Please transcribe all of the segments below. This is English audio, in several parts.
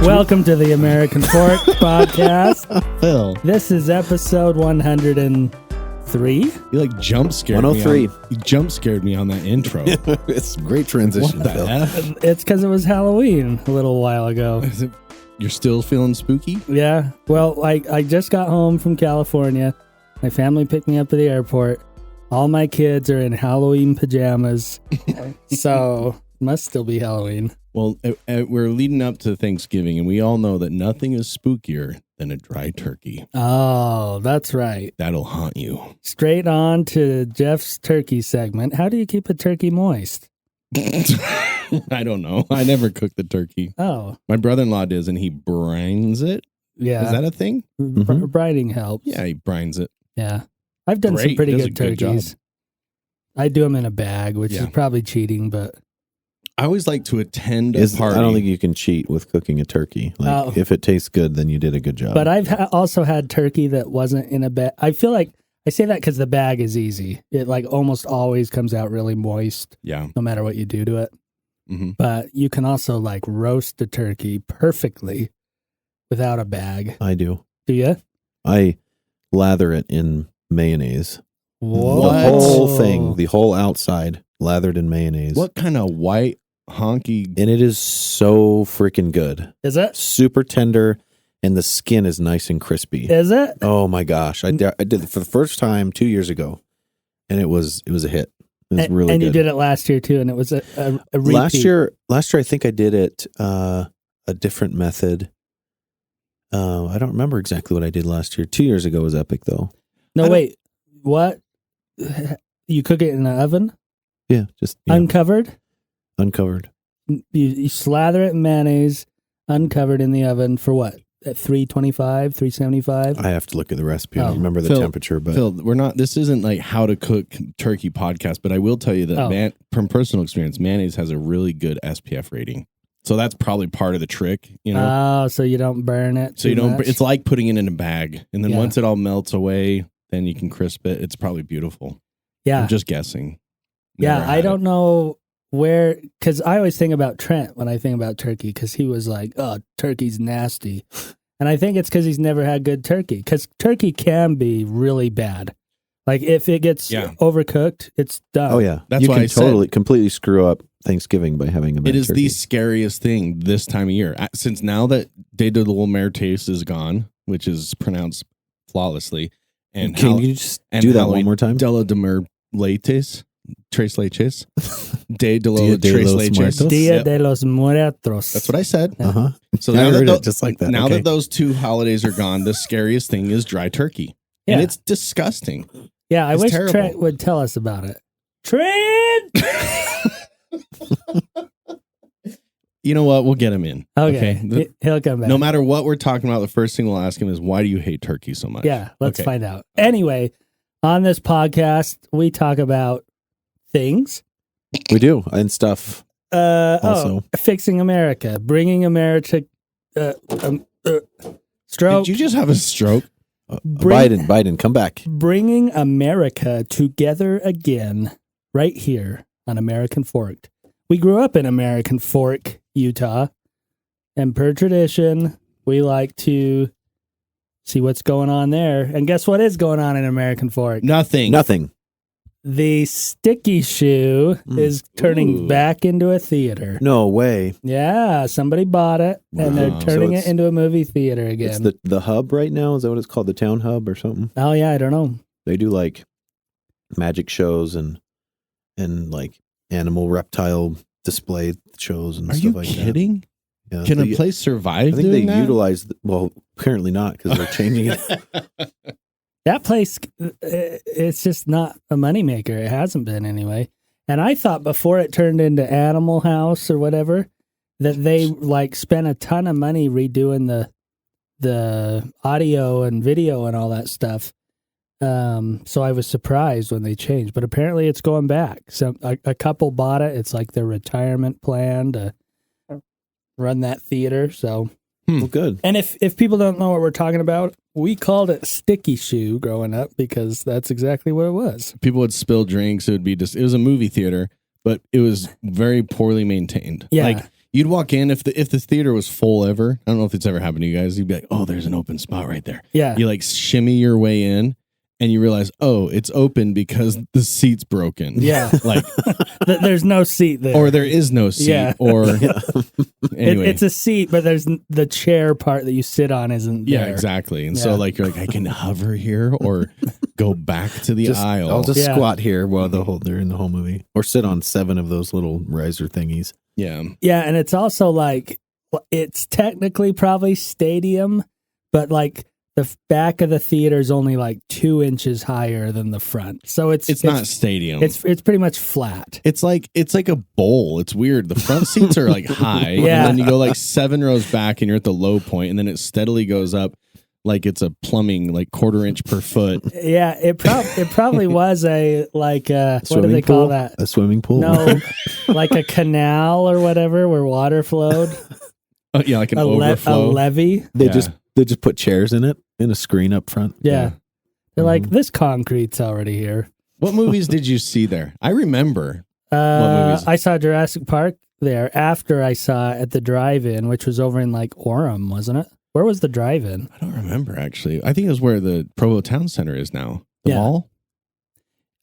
Welcome to the American Fork Podcast. Phil, This is episode 103. you like jump scared 103. me. You jump scared me on that intro. It's a great transition, What the Phil. F? It's because it was Halloween a little while ago. Is it, you're still feeling spooky? Yeah. Well, I just got home from California. My family picked me up at the airport. All my kids are in Halloween pajamas. So, must still be Halloween. Well, we're leading up to Thanksgiving, and we all know that nothing is spookier than a dry turkey. Oh, that's right. That'll haunt you. Straight on to Jeff's turkey segment. How do you keep a turkey moist? I don't know. I never cooked the turkey. Oh, My brother-in-law does, and he brines it. yeah. Is that a thing? Brining helps. Yeah, he brines it. Yeah. I've done some Great. pretty Does good a good job. turkeys. I do them in a bag, which Yeah. is probably cheating, but I always like to attend a party. I don't think you can cheat with cooking a turkey. Like, if it tastes good, then you did a good job. but I've also had turkey that wasn't in a bag. I feel like I say that because the bag is easy. It like almost always comes out really moist, Yeah. no matter what you do to it. Mm-hmm. But you can also like roast a turkey perfectly without a bag. I do. Do you? I lather it in mayonnaise. Whoa. The whole thing, the whole outside, lathered in mayonnaise. What kind of white honky? And it is so freaking good. Is it? Super tender, and the skin is nice and crispy. Is it? Oh my gosh. I did it for the first time 2 years ago, and it was a hit. It was really and good. you did it last year too, and it was a repeat. Last year I think I did it a different method. I don't remember exactly what I did last year. 2 years ago was epic though. No, wait. What? You cook it in the oven? Yeah, just Uncovered? uncovered. You slather it in mayonnaise, uncovered in the oven for what? At 325, 375? I have to look at the recipe. I Oh. don't remember the Phil, temperature, but Phil, this isn't like how to cook turkey podcast, but I will tell you that from personal experience, mayonnaise has a really good SPF rating. So that's probably part of the trick, you know? Oh, so you don't burn it. So you too don't, much? it's like putting it in a bag. And then Yeah. once it all melts away, then you can crisp it. It's probably beautiful. Yeah. I'm just guessing. Yeah, Never I had don't it. know where, because I always think about Trent when I think about turkey, because he was like, oh, turkey's nasty. And I think it's because he's never had good turkey, because turkey can be really bad. Like if it gets overcooked, it's done. oh yeah, That's you why can I said- totally completely screw up Thanksgiving by having a bad It is turkey. the scariest thing this time of year. Since now that Day de la Muertes is gone, which is pronounced flawlessly, and Can you just and do that Halloween- one more time? Della de Muertes, Tres Leches, Day de Dia los de Tres los Leches. Muertos? Dia Yep. de los Muertos. That's what I said. Uh-huh. So I now heard that it just like that. Now Okay. that those two holidays are gone, the scariest thing is dry turkey, and Yeah. it's disgusting. Yeah, I It's wish terrible. Trent would tell us about it. Trent! You know what? We'll get him in. Okay, he'll come back. No matter what we're talking about, the first thing we'll ask him is, why do you hate turkey so much? Yeah, let's Okay. find out. Anyway, on this podcast, we talk about things. We do and stuff. Also. Fixing America, bringing America, stroke, Did you just have a stroke? Biden, come back. bringing America together again, right here on American Fork. We grew up in American Fork, Utah, and per tradition, we like to see what's going on there. And guess what is going on in American Fork? Nothing. Nothing. The Sticky Shoe is turning Ooh. back into a theater. No way. Yeah, somebody bought it, and they're Wow. turning So it it's- into a movie theater again. It's the hub right now. Is that what it's called? The town hub or something? Oh, yeah, I don't know. They do like magic shows and like animal reptile display shows and Are stuff you like kidding? that. Yeah. Can They- a place survive I think they doing that? utilize. Well, apparently not because they're changing it. That place, it's just not a moneymaker. It hasn't been anyway. And I thought before it turned into Animal House or whatever, that they like spent a ton of money redoing the audio and video and all that stuff. So I was surprised when they changed, but apparently it's going back. So a couple bought it. It's like their retirement plan to run that theater. So, Well, good. and if people don't know what we're talking about, we called it Sticky Shoe growing up because that's exactly what it was. People would spill drinks. It would be just, it was a movie theater, but it was very poorly maintained. Yeah. Like You'd walk in if the theater was full ever. I don't know if it's ever happened to you guys. You'd be like, oh, there's an open spot right there. Yeah. You like shimmy your way in and you realize, oh, it's open because the seat's broken. Yeah. Like there's no seat there. or there is no seat. Yeah. Or anyway. It's a seat, but there's the chair part that you sit on isn't there. Yeah, exactly. And so like you're like, I can hover here or go back to the aisle. I'll just squat here while they're in the whole movie, or sit on 7 of those little riser thingies. Yeah. Yeah, and it's also like it's technically probably stadium, but like the back of the theater is only like 2 inches higher than the front, so it's not stadium. It's pretty much flat. It's like a bowl. It's weird. The front seats are like high, Yeah. and then you go like 7 rows back, and you're at the low point, and then it steadily goes up like it's a plumbing like 1/4 inch per foot. Yeah, it probably was a like what do they call that? A swimming pool? No, like a canal or whatever where water flowed. Yeah, like an overflow. A levee. They just put chairs in it and a screen up front. Yeah. They're like, this concrete's already here. What movies did you see there? I remember. What movies? I saw Jurassic Park there after I saw it at the drive-in, which was over in like Orem, wasn't it? Where was the drive-in? I don't remember, actually. I think it was where the Provo Town Center is now. The mall?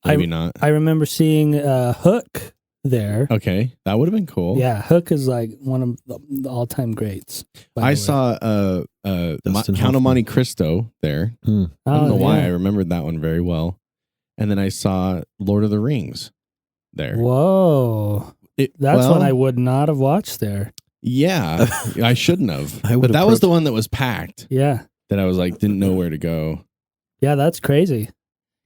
Maybe not. I remember seeing Hook there. Okay, that would have been cool. Yeah, Hook is like one of the all-time greats. I saw Count of Monte Cristo there. I don't know why I remembered that one very well. And then I saw Lord of the Rings there. Whoa. That's one I would not have watched there. Yeah, I shouldn't have. But that was the one that was packed. Yeah. That I was like, didn't know where to go. Yeah, that's crazy.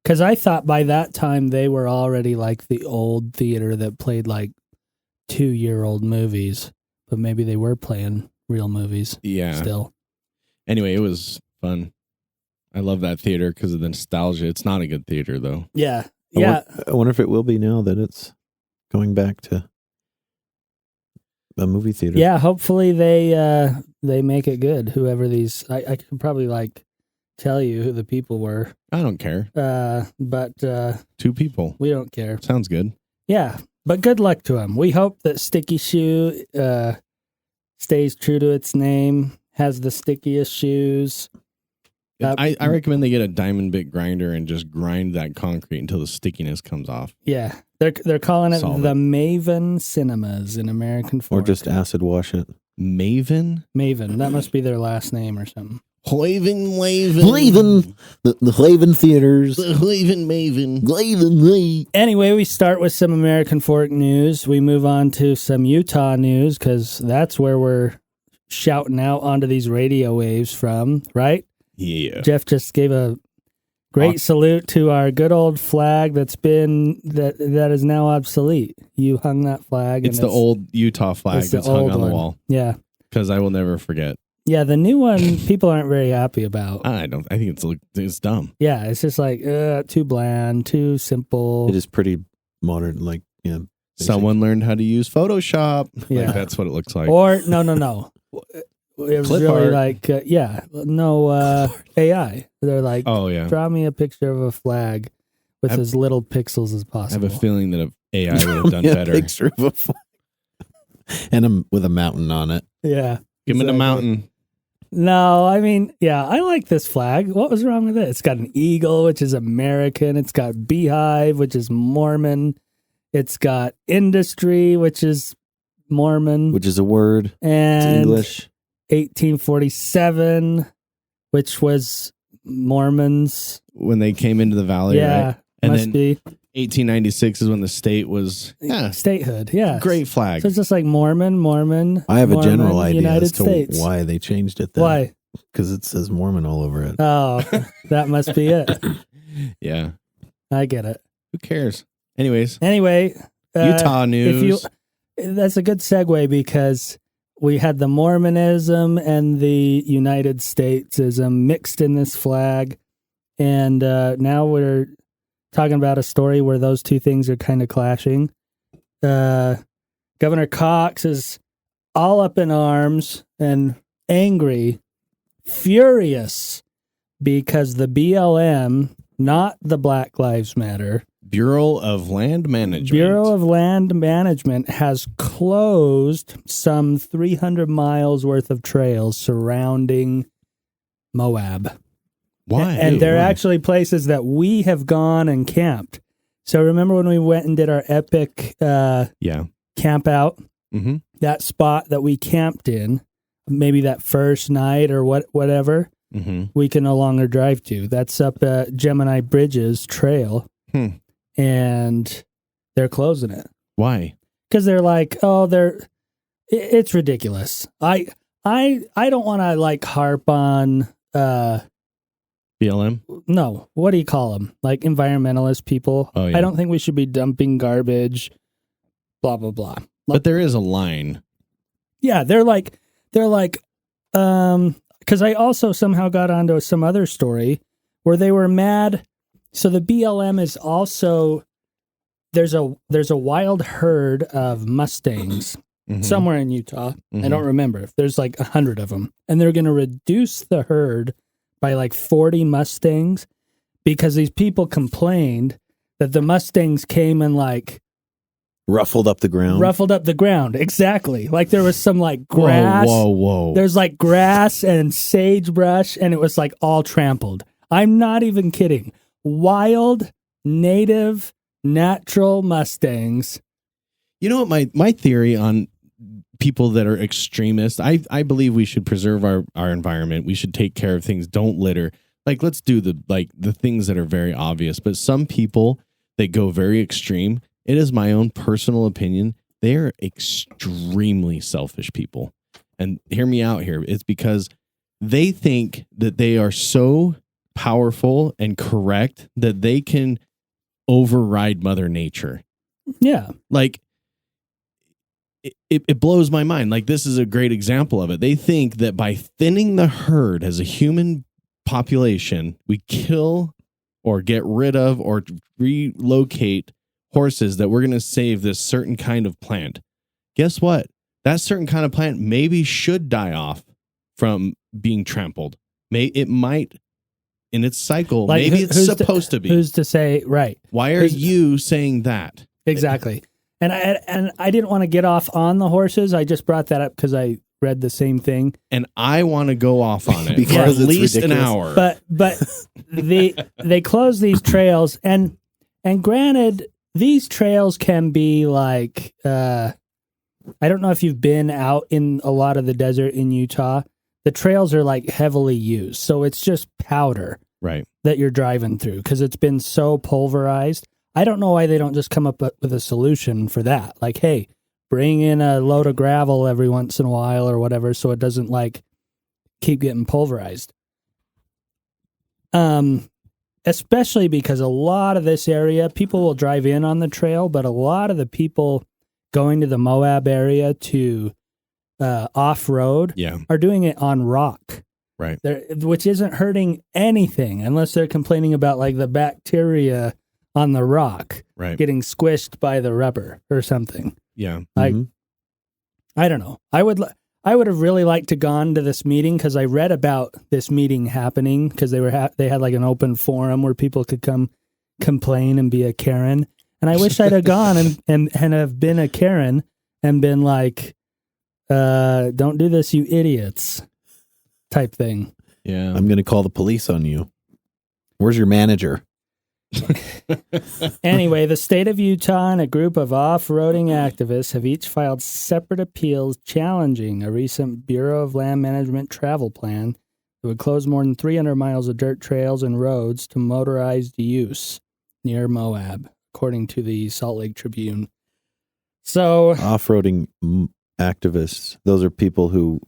Because I thought by that time they were already like the old theater that played like 2-year-old movies. But maybe they were playing real movies still. Anyway, it was fun. I love that theater because of the nostalgia. It's not a good theater, though. Yeah. I wonder if it will be now that it's going back to a movie theater. Yeah, hopefully they make it good. Whoever these, I could probably like tell you who the people were. I don't care. But 2 people. We don't care. Sounds good. Yeah, but good luck to them. We hope that Sticky Shoe stays true to its name, has the stickiest shoes. I recommend they get a diamond bit grinder and just grind that concrete until the stickiness comes off. Yeah. They're calling it the Maven Cinemas in American Fork. Or just acid wash it. Maven? Maven. That must be their last name or something. Haven. The Haven Theaters. The Haven Maven. Anyway, we start with some American Fork news. We move on to some Utah news because that's where we're shouting out onto these radio waves from, right? Yeah. Jeff just gave a great salute to our good old flag that is now obsolete. You hung that flag. It's the old Utah flag that's hung on the wall. Yeah. Because I will never forget. Yeah, the new one people aren't very happy about. I think it's dumb. Yeah, it's just like too bland, too simple. It is pretty modern, like basic. Someone learned how to use Photoshop. Yeah. Like, that's what it looks like. Or no. It was Clip really art. like AI. They're like, oh yeah, draw me a picture of a flag with as little pixels as possible. I have a feeling that AI would have done better. Picture of a flag. And with a mountain on it. Yeah. Give me the mountain. No, I mean, yeah, I like this flag. What was wrong with it? It's got an eagle, which is American. It's got beehive, which is Mormon. It's got industry, which is Mormon. Which is a word. And it's English. 1847, which was Mormons. When they came into the valley, right? And must then be. 1896 is when the state was statehood. Yeah, great flag. So it's just like Mormon. I have a general idea United as to States. why they changed it. Then. Why? Because it says Mormon all over it. Oh, that must be it. Yeah, I get it. Who cares? Anyway, Utah news. That's a good segue because we had the Mormonism and the United Statesism mixed in this flag, and now we're talking about a story where those two things are kind of clashing. Governor Cox is all up in arms and angry, furious, because the BLM, not the Black Lives Matter, Bureau of Land Management. Bureau of Land Management has closed some 300 miles worth of trails surrounding Moab. Why? And they're Why? actually places that we have gone and camped. So remember when we went and did our epic camp out? Mm-hmm. That spot that we camped in, maybe that first night or whatever, we can no longer drive to. That's up Gemini Bridges Trail. And they're closing it. Why? Because they're like, it's ridiculous. I don't want to like harp on BLM? No, what do you call them? Like environmentalist people. Oh, yeah. I don't think we should be dumping garbage. Blah blah blah. But there is a line. Yeah, they're like, because I also somehow got onto some other story where they were mad. So the BLM is also there's a wild herd of mustangs somewhere in Utah. I don't remember. There's like 100 of them, and they're going to reduce the herd by like 40 mustangs because these people complained that the mustangs came and like ruffled up the ground. Exactly. Like there was some like grass. Whoa. There's like grass and sagebrush, and it was like all trampled. I'm not even kidding. Wild, native, natural mustangs. You know what my theory on people that are extremists, I believe we should preserve our environment. We should take care of things. Don't litter. Like, let's do the things that are very obvious. But some people that go very extreme, it is my own personal opinion, they are extremely selfish people. And hear me out here. It's because they think that they are so powerful and correct that they can override Mother Nature. Yeah. Like, it blows my mind. Like, this is a great example of it. They think that by thinning the herd as a human population, we kill or get rid of or relocate horses, that we're going to save this certain kind of plant. Guess what? That certain kind of plant maybe should die off from being trampled. It might in its cycle. Like, maybe it's supposed to be. Who's to say, right? Why are you saying that? Exactly. And I didn't want to get off on the horses. I just brought that up because I read the same thing. And I want to go off on it because for at it's least ridiculous. an hour. But they close these trails, and granted, these trails can be like I don't know if you've been out in a lot of the desert in Utah. The trails are like heavily used, so it's just powder right that you're driving through because it's been so pulverized. I don't know why they don't just come up with a solution for that. Like, hey, bring in a load of gravel every once in a while or whatever, so it doesn't like keep getting pulverized. Especially because a lot of this area, people will drive in on the trail, but a lot of the people going to the Moab area to off-road are doing it on rock. Right. Which isn't hurting anything unless they're complaining about like the bacteria on the rock getting squished by the rubber or something. Yeah. I don't know. I would have really liked to gone to this meeting because I read about this meeting happening because they had like an open forum where people could come complain and be a Karen. And I wish I'd have gone and have been a Karen and been like, don't do this, you idiots, type thing. Yeah. I'm going to call the police on you. Where's your manager? Anyway, the state of Utah and a group of off-roading activists have each filed separate appeals challenging a recent Bureau of Land Management travel plan that would close more than 300 miles of dirt trails and roads to motorized use near Moab, according to the Salt Lake Tribune. So, off-roading activists, those are people who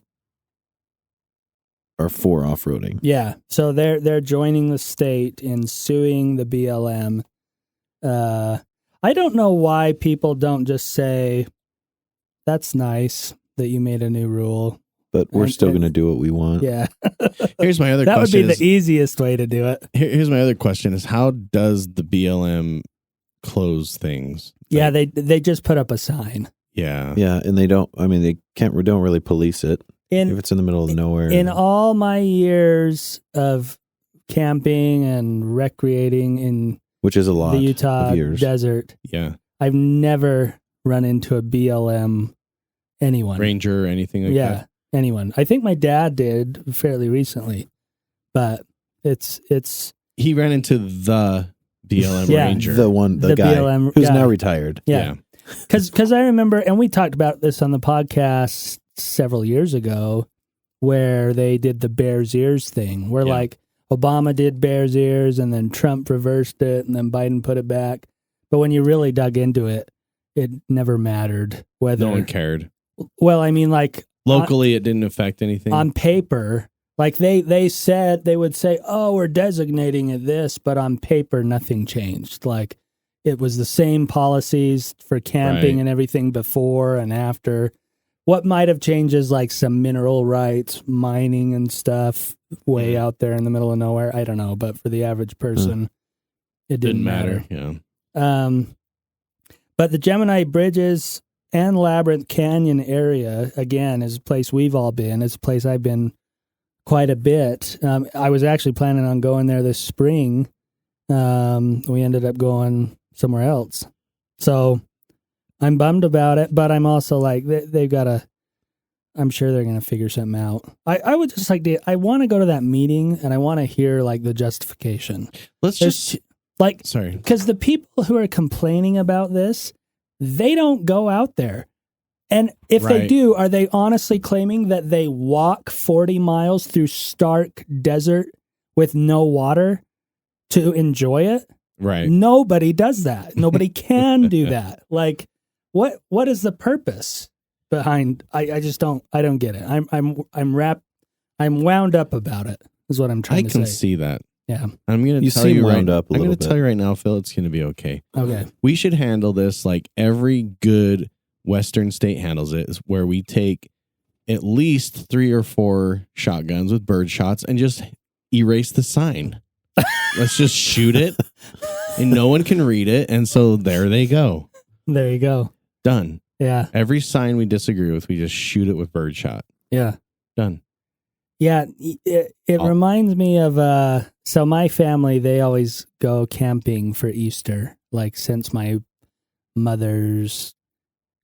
are for off-roading. Yeah, so they're joining the state in suing the BLM. I don't know why people don't just say, that's nice that you made a new rule. But we're still going to do what we want. Yeah. Here's my other question. That would be the easiest way to do it. Here's my other question is, how does the BLM close things? Yeah, they just put up a sign. Yeah. Yeah, and they don't really police it. If it's in the middle of nowhere. In all my years of camping and recreating in which is a lot the Utah of years. desert. Yeah. I've never run into a BLM anyone. Ranger or anything like that. Anyone. I think my dad did fairly recently, but it's He ran into the BLM Ranger. The guy BLM who's guy. now retired. Yeah. Because I remember, and we talked about this on the podcast several years ago, where they did the Bears Ears thing, where like Obama did Bears Ears and then Trump reversed it and then Biden put it back. But when you really dug into it, it never mattered whether. No one cared. Well, I mean, like locally, it didn't affect anything. On paper, like they said, they would say, "Oh, we're designating it this," but on paper, nothing changed. Like it was the same policies for camping and everything before and after. What might have changed is like some mineral rights, mining and stuff way out there in the middle of nowhere. I don't know, but for the average person, it didn't matter. Yeah. But the Gemini Bridges and Labyrinth Canyon area, again, is a place we've all been. It's a place I've been quite a bit. I was actually planning on going there this spring. We ended up going somewhere else. So I'm bummed about it, but I'm also like, they've got to, I'm sure they're going to figure something out. I would just like to, I want to go to that meeting and I want to hear like the justification. Sorry. Because the people who are complaining about this, they don't go out there. And if they do, are they honestly claiming that they walk 40 miles through stark desert with no water to enjoy it? Right. Nobody does that. Nobody can do that. Like, what is the purpose behind? I just don't. I don't get it. I'm wound up about it. Is what I'm trying to say. I can see that. Yeah. I'm going to tell you right now. I'm going to tell you right now, Phil. It's going to be okay. Okay. We should handle this like every good Western state handles it, is where we take at least 3 or 4 shotguns with bird shots and just erase the sign. Let's just shoot it and no one can read it. And so there they go. There you go. Done. Yeah. Every sign we disagree with, we just shoot it with birdshot. Yeah. Done. Yeah. It reminds me of, so my family, they always go camping for Easter, like since my mother's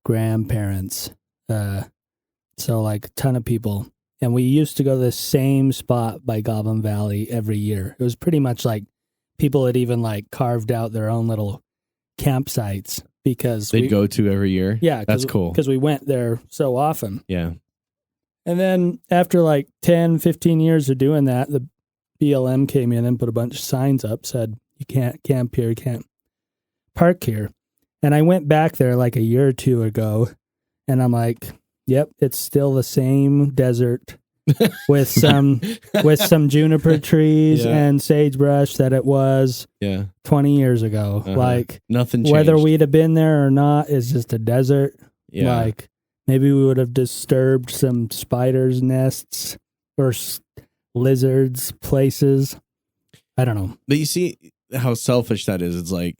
grandparents. So like a ton of people. And we used to go to the same spot by Goblin Valley every year. It was pretty much like people had even like carved out their own little campsites because they'd go to every year. Yeah. That's cool. Because we went there so often. Yeah. And then after like 10, 15 years of doing that, the BLM came in and put a bunch of signs up, said, you can't camp here, you can't park here. And I went back there like a year or two ago, and I'm like, yep, it's still the same desert with some juniper trees and sagebrush that it was 20 years ago. Like nothing changed. Whether we'd have been there or not is just a desert. Yeah. Like maybe we would have disturbed some spiders' nests or lizards' places. I don't know. But you see how selfish that is. It's like,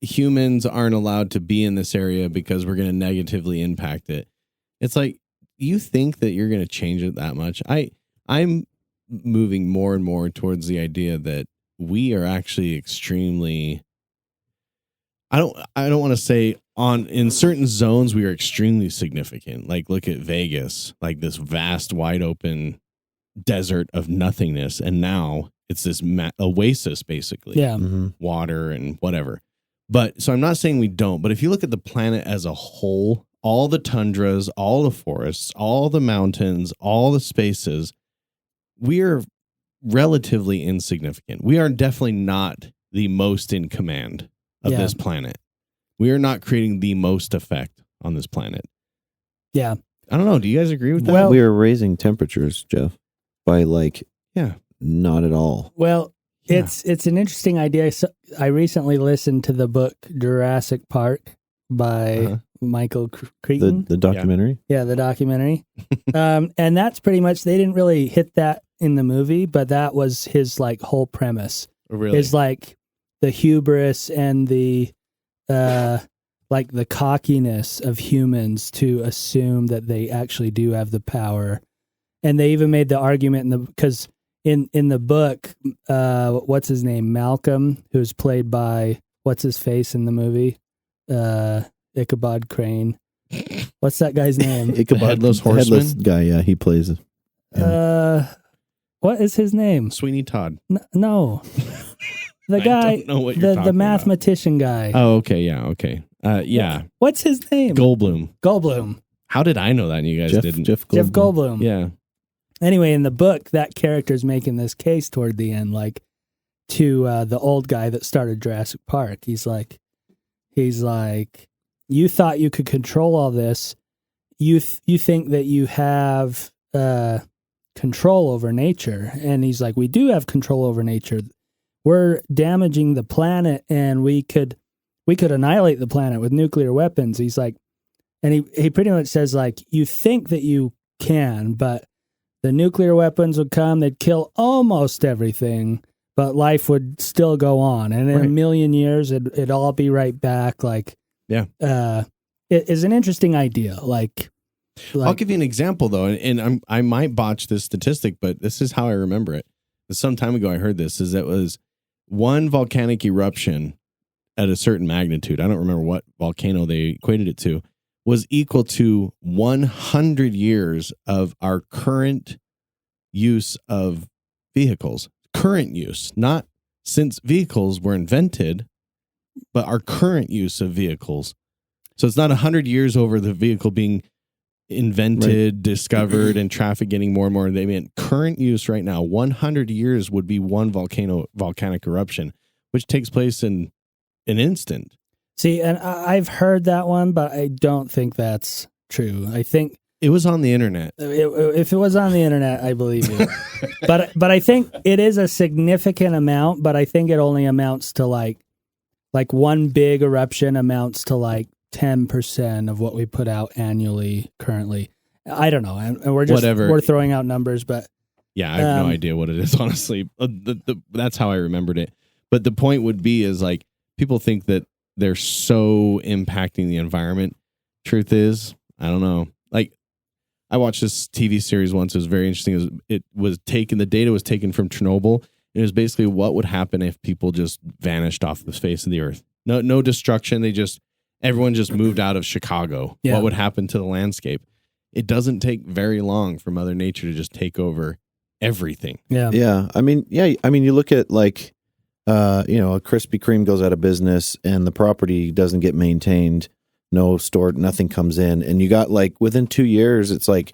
humans aren't allowed to be in this area because we're going to negatively impact it. It's like, you think that you're going to change it that much? I'm moving more and more towards the idea that we are actually extremely, I don't want to say in certain zones we are extremely significant. Like look at Vegas, like this vast wide open desert of nothingness, and now it's this oasis basically. Yeah. Water and whatever. But so I'm not saying we don't, but if you look at the planet as a whole, all the tundras, all the forests, all the mountains, all the spaces, we are relatively insignificant. We are definitely not the most in command of this planet. We are not creating the most effect on this planet. Yeah. I don't know. Do you guys agree with that? Well, we are raising temperatures, Jeff, by not at all. Well, it's an interesting idea. So I recently listened to the book Jurassic Park by Michael Crichton. The documentary? Yeah, the documentary. And that's pretty much, they didn't really hit that in the movie, but that was his like whole premise. Really? Is like the hubris and the like the cockiness of humans to assume that they actually do have the power. And they even made the argument because in the book, what's his name? Malcolm, who's played by what's his face in the movie? Ichabod Crane. What's that guy's name? Ichabod, Headless the Headless Horseman? guy. Yeah, he plays. What is his name? Sweeney Todd. No, the I guy, don't know what you're the talking mathematician guy. Oh, okay. Yeah. Okay. Yeah. What's his name? Goldblum. How did I know that and you guys didn't? Jeff Jeff Goldblum. Yeah. Anyway, in the book, that character's making this case toward the end, like to the old guy that started Jurassic Park. He's like, you thought you could control all this. You think that you have control over nature, and he's like, we do have control over nature. We're damaging the planet, and we could annihilate the planet with nuclear weapons. He's like, and he pretty much says like, you think that you can, but the nuclear weapons would come, they'd kill almost everything, but life would still go on. And in a million years, it'd all be right back. Like, yeah. It is an interesting idea. Like I'll give you an example, though, and I might botch this statistic, but this is how I remember it. Some time ago, I heard this, is it was one volcanic eruption at a certain magnitude. I don't remember what volcano they equated it to, was equal to 100 years of our current use of vehicles. Current use, not since vehicles were invented, but our current use of vehicles. So it's not 100 years over the vehicle being invented, discovered, and traffic getting more and more. They meant current use right now. 100 years would be one volcanic eruption, which takes place in an instant. See, and I've heard that one, but I don't think that's true. I think it was on the internet. If it was on the internet, I believe you. but I think it is a significant amount, but I think it only amounts to like one big eruption amounts to like 10% of what we put out annually currently. I don't know. And we're just we're throwing out numbers, but yeah, I have no idea what it is, honestly. That's how I remembered it. But the point would be is like people think that they're so impacting the environment. Truth is, I don't know. Like I watched this TV series once. It was very interesting. The data was taken from Chernobyl. It was basically what would happen if people just vanished off the face of the earth. No destruction. Everyone just moved out of Chicago. Yeah. What would happen to the landscape? It doesn't take very long for Mother Nature to just take over everything. Yeah. Yeah. I mean, you look at like, a Krispy Kreme goes out of business and the property doesn't get maintained, no stored, nothing comes in. And you got like within 2 years, it's like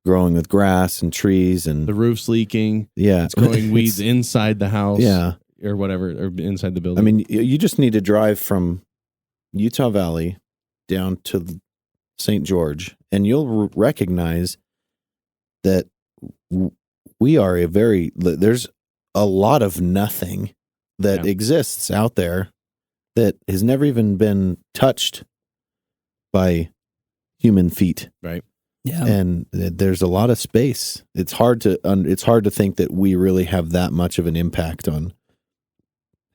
growing with grass and trees and the roof's leaking. Yeah. It's growing weeds inside the house. Yeah. Or whatever, or inside the building. I mean, you just need to drive from Utah Valley down to St. George and you'll recognize that we are there's a lot of nothing that exists out there that has never even been touched by human feet. Right. Yeah. And there's a lot of space. It's hard to think that we really have that much of an impact on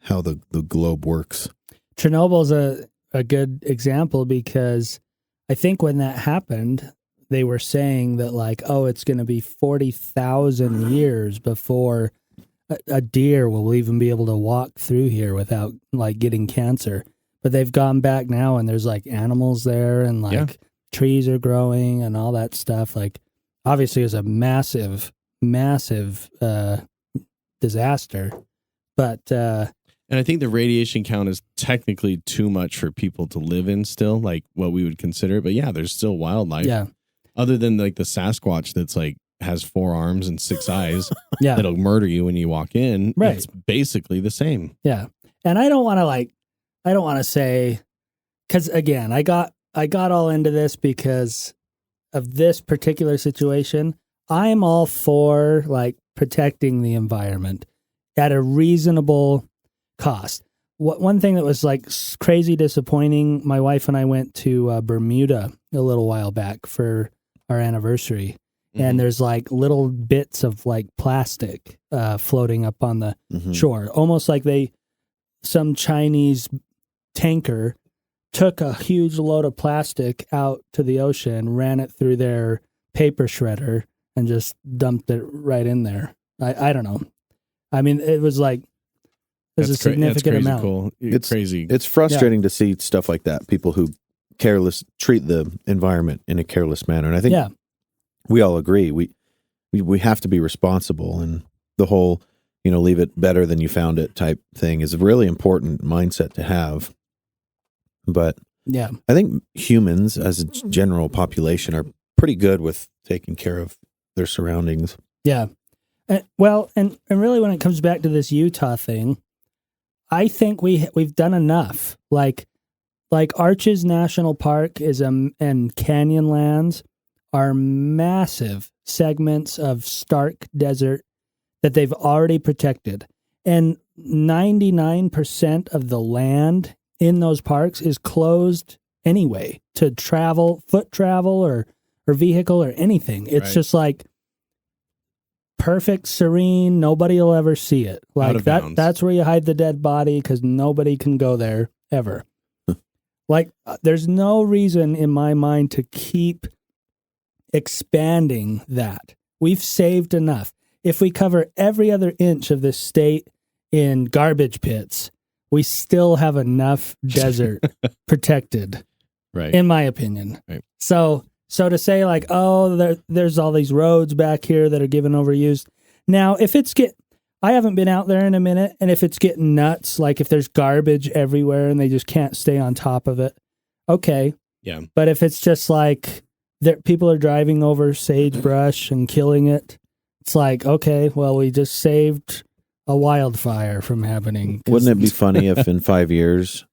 how the globe works. Chernobyl's a good example because I think when that happened, they were saying that like, oh, it's going to be 40,000 years before a deer will even be able to walk through here without like getting cancer. But they've gone back now and there's like animals there and like trees are growing and all that stuff. Like obviously it was a massive disaster. But and I think the radiation count is technically too much for people to live in still, like what we would consider. But yeah, there's still wildlife. Yeah. Other than like the Sasquatch that's like has 4 arms and 6 eyes that'll murder you when you walk in. Right. It's basically the same. Yeah. And I don't want to say, because again, I got all into this because of this particular situation. I'm all for like protecting the environment at a reasonable cost. One thing that was like crazy disappointing, my wife and I went to Bermuda a little while back for our anniversary. And there's like little bits of like plastic floating up on the shore, almost like some Chinese tanker took a huge load of plastic out to the ocean, ran it through their paper shredder, and just dumped it right in there. I don't know. I mean, it was like there's a significant amount. Cool. It's crazy. It's frustrating to see stuff like that. People who treat the environment in a careless manner, and I think we all agree we have to be responsible. And the whole leave it better than you found it type thing is a really important mindset to have. But yeah, I think humans as a general population are pretty good with taking care of their surroundings. Yeah. Well, and really when it comes back to this Utah thing, I think we've done enough. Like Arches National Park and Canyonlands are massive segments of stark desert that they've already protected. And 99% of the land in those parks is closed anyway to travel, foot travel or vehicle or anything. It's just like perfect, serene. Nobody will ever see it. Like that's where you hide the dead body because nobody can go there ever. Like there's no reason in my mind to keep expanding that. We've saved enough. If we cover every other inch of this state in garbage pits, we still have enough desert protected, right? In my opinion. Right. So to say like, oh, there's all these roads back here that are given overused. Now, if I haven't been out there in a minute, and if it's getting nuts, like if there's garbage everywhere and they just can't stay on top of it, okay. Yeah. But if it's just like people are driving over sagebrush and killing it, it's like, okay, well, we just saved a wildfire from happening. Wouldn't it be funny if in 5 years,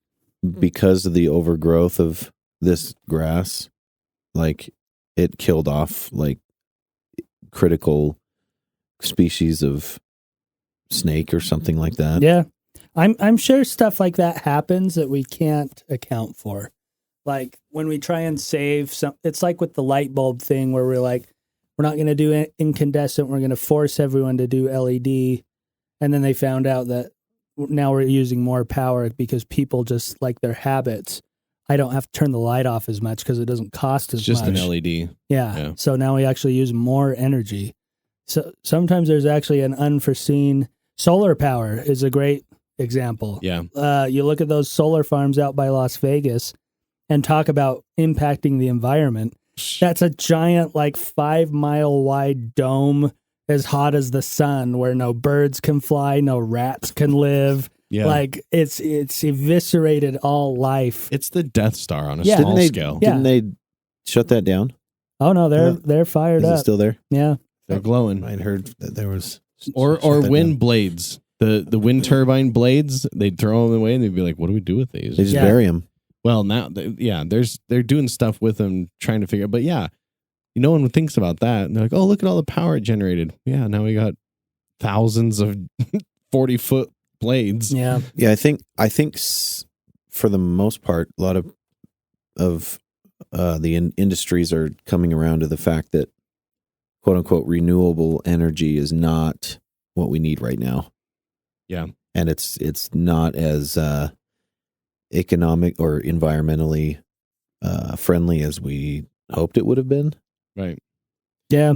because of the overgrowth of this grass, like it killed off like critical species of snake or something like that? Yeah. I'm sure stuff like that happens that we can't account for. Like when we try and save it's like with the light bulb thing where we're like, we're not going to do incandescent. We're going to force everyone to do LED. And then they found out that now we're using more power because people just like their habits. I don't have to turn the light off as much because it doesn't cost as much. It's just an LED. Yeah. So now we actually use more energy. So sometimes there's actually an unforeseen solar power is a great example. Yeah. You look at those solar farms out by Las Vegas and talk about impacting the environment. That's a giant, like 5-mile wide dome as hot as the sun where no birds can fly, no rats can live. Yeah. Like it's eviscerated all life. It's the Death Star on a small scale. Didn't they shut that down? Oh no, they're fired up. Is it still there? Yeah. They're glowing. I'd heard that there was or wind blades. The wind turbine blades, they'd throw them away and they'd be like, what do we do with these? They just bury them. Well, now, they're doing stuff with them, trying to figure out. But yeah, no one thinks about that. And they're like, oh, look at all the power it generated. Yeah, now we got thousands of 40-foot blades. Yeah. Yeah, I think for the most part, a lot of the industries are coming around to the fact that, quote unquote, renewable energy is not what we need right now. Yeah. And it's not as economic or environmentally friendly as we hoped it would have been. Right. Yeah.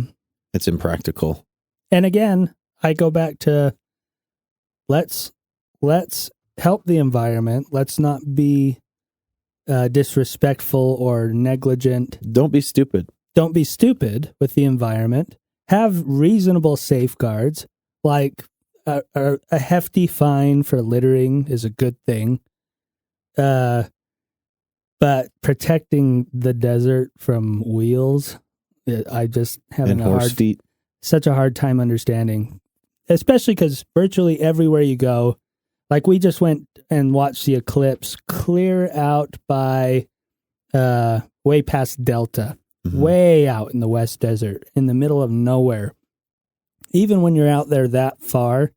It's impractical. And again, I go back to let's help the environment. Let's not be disrespectful or negligent. Don't be stupid. Don't be stupid with the environment. Have reasonable safeguards, like a hefty fine for littering is a good thing. But protecting the desert from wheels, I just having such a hard time understanding, especially because virtually everywhere you go, like we just went and watched the eclipse clear out by way past Delta, way out in the West Desert, in the middle of nowhere. Even when you're out there that far,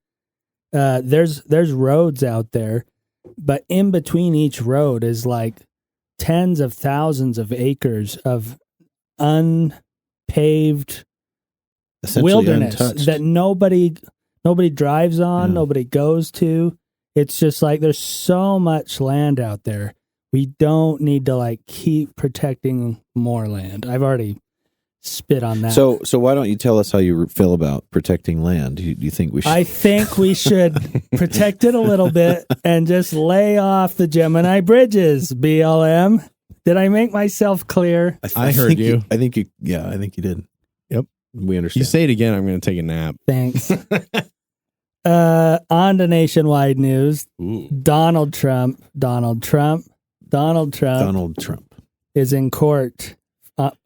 there's roads out there, but in between each road is like tens of thousands of acres of unpaved wilderness untouched. That nobody drives on, nobody goes to. It's just like there's so much land out there. We don't need to like keep protecting more land. I've already spit on that. So why don't you tell us how you feel about protecting land? Do you think we should? I think we should protect it a little bit and just lay off the Gemini bridges, BLM. Did I make myself clear? I heard you. I think you did. Yep. We understand. You say it again, I'm going to take a nap. Thanks. On to nationwide news. Ooh. Donald Trump is in court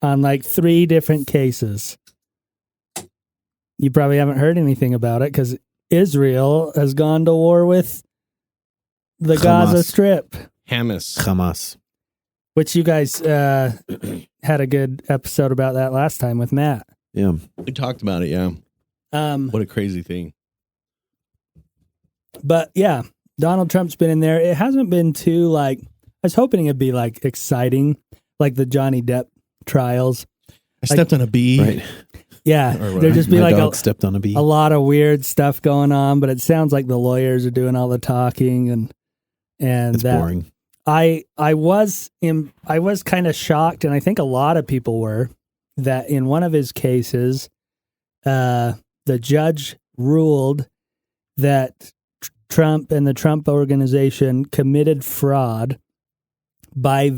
on like 3 different cases. You probably haven't heard anything about it because Israel has gone to war with the Gaza Strip. Hamas. Which you guys had a good episode about that last time with Matt. Yeah. We talked about it, yeah. What a crazy thing. But yeah, Donald Trump's been in there. It hasn't been too I was hoping it'd be exciting, like the Johnny Depp trials. I stepped on a bee. Right. Yeah. There'd just be My dog stepped on a bee. A lot of weird stuff going on, but it sounds like the lawyers are doing all the talking and it's boring. I was kind of shocked, and I think a lot of people were, that in one of his cases, the judge ruled that Trump and the Trump organization committed fraud by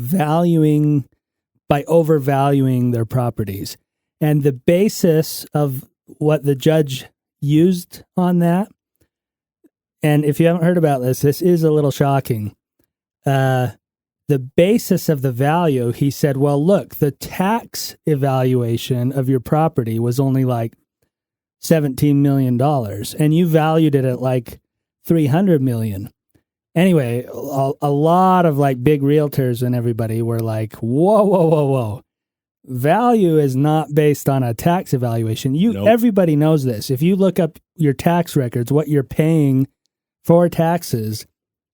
overvaluing their properties. And the basis of what the judge used on that, and if you haven't heard about this is a little shocking. The basis of the value, he said, well, look, the tax evaluation of your property was only like $17 million, and you valued it at like $300 million. Anyway, a lot of big realtors and everybody were like, whoa. Value is not based on a tax evaluation. Nope. Everybody knows this. If you look up your tax records, what you're paying for taxes,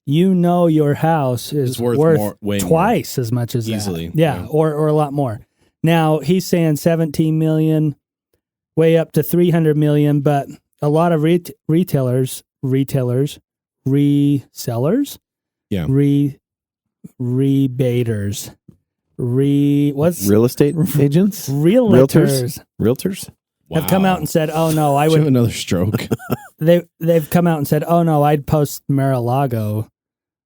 your house is worth way twice as much as easily. that. Yeah, or a lot more. Now, he's saying 17 million, way up to 300 million, but a lot of resellers, yeah, rebaters, real estate agents, realtors have come out and said, "Oh no, I would have another stroke." They've come out and said, "Oh no, I'd post Mar-a-Lago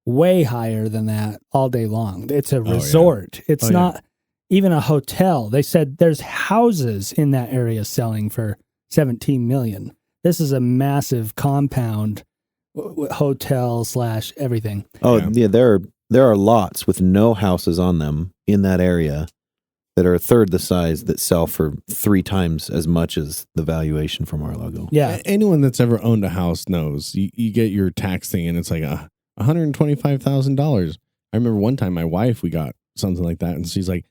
way higher than that all day long. It's a resort. Yeah. It's not even a hotel." They said there's houses in that area selling for 17 million. This is a massive compound hotel / everything. Oh yeah, there are lots with no houses on them in that area that are a third the size that sell for 3 times as much as the valuation for Mar-a-Lago. Yeah. Anyone that's ever owned a house knows you get your tax thing and it's like $125,000. I remember one time my wife, we got something like that, and she's like,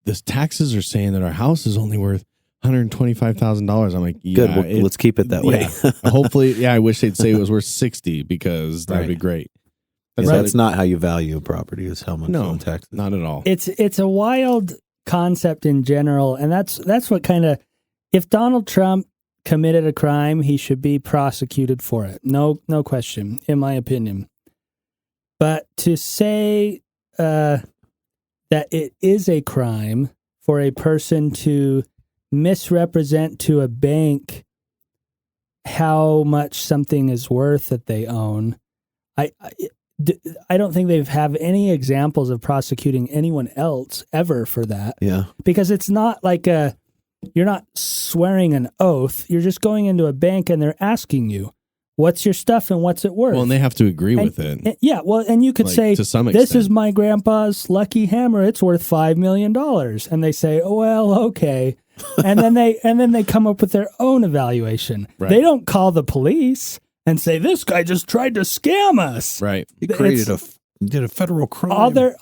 "This taxes are saying that our house is only worth $125,000. I'm like, yeah, good. Well, let's keep it that way. Hopefully, I wish they'd say it was worth 60 because that'd be great. That's not how you value a property. Is how much on taxes. Not at all. It's a wild concept in general, and that's what kind of, if Donald Trump committed a crime, he should be prosecuted for it. No question, in my opinion. But to say that it is a crime for a person to misrepresent to a bank how much something is worth that they own, I don't think they have any examples of prosecuting anyone else ever for that. Yeah. Because it's not like you're not swearing an oath. You're just going into a bank and they're asking you, what's your stuff and what's it worth? Well, and they have to agree with it. Yeah. Well, and you could say, to some this extent, is my grandpa's lucky hammer. It's worth $5 million. And they say, oh, well, okay. And then they come up with their own evaluation. Right. They don't call the police and say, this guy just tried to scam us. Right. He did a federal crime.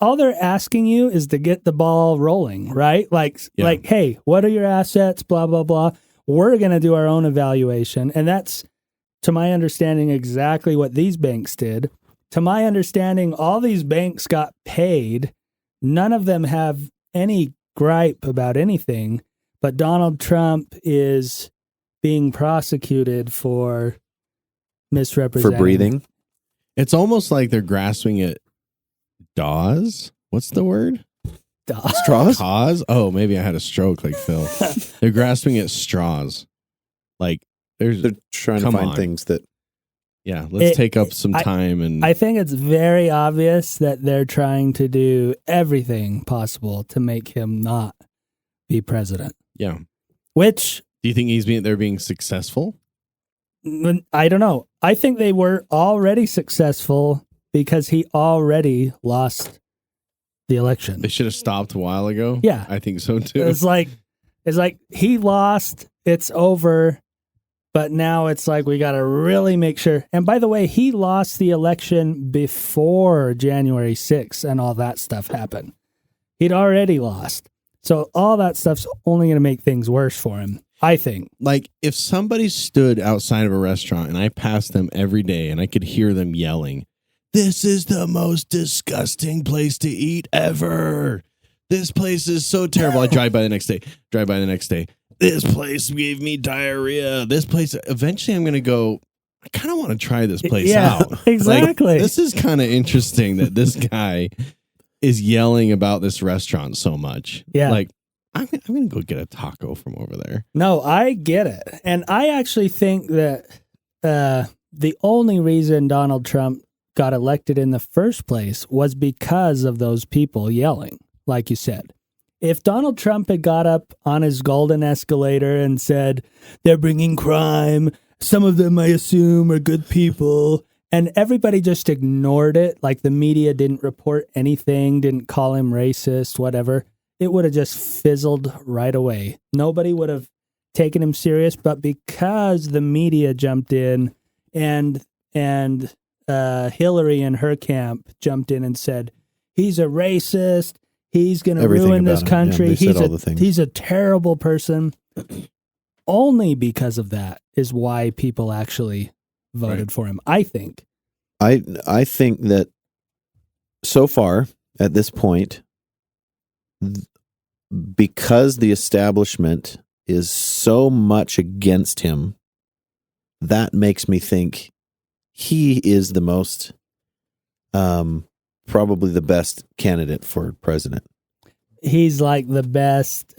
All they're asking you is to get the ball rolling, right? Like, hey, what are your assets? Blah, blah, blah. We're going to do our own evaluation. And that's, to my understanding, exactly what these banks did. To my understanding, all these banks got paid. None of them have any gripe about anything, but Donald Trump is being prosecuted for misrepresenting. For breathing? It's almost like they're grasping at Dawes. What's the word? Straws? Cause? Oh, maybe I had a stroke like Phil. They're grasping at straws. Like they're trying to come find on. things that let's take up some time and I think it's very obvious that they're trying to do everything possible to make him not be president. yeah. Which Do you think they're being successful? I don't know. I think they were already successful because he already lost the election. They should have stopped a while ago. Yeah. I think so too. It's like he lost, it's over, but now it's like we got to really make sure. And by the way, he lost the election before January 6th and all that stuff happened. He'd already lost. So all that stuff's only going to make things worse for him, I think. Like if somebody stood outside of a restaurant and I passed them every day and I could hear them yelling, "This is the most disgusting place to eat ever. This place is so terrible." I drive by the next day. This place gave me diarrhea. This place, eventually I'm going to go, I kind of want to try this place out. Exactly. Like, this is kind of interesting that this guy is yelling about this restaurant so much. Yeah. Like, I'm going to go get a taco from over there. No, I get it. And I actually think that the only reason Donald Trump got elected in the first place was because of those people yelling, like you said. If Donald Trump had got up on his golden escalator and said, "They're bringing crime, some of them I assume are good people," and everybody just ignored it, like the media didn't report anything, didn't call him racist, whatever, it would have just fizzled right away. Nobody would have taken him serious, but because the media jumped in and Hillary and her camp jumped in and said, "He's a racist. He's going to ruin this country. Yeah, he's a terrible person." Only because of that is why people actually voted for him, I think. I think that so far at this point, because the establishment is so much against him, that makes me think he is the most, probably the best candidate for president. He's like the best.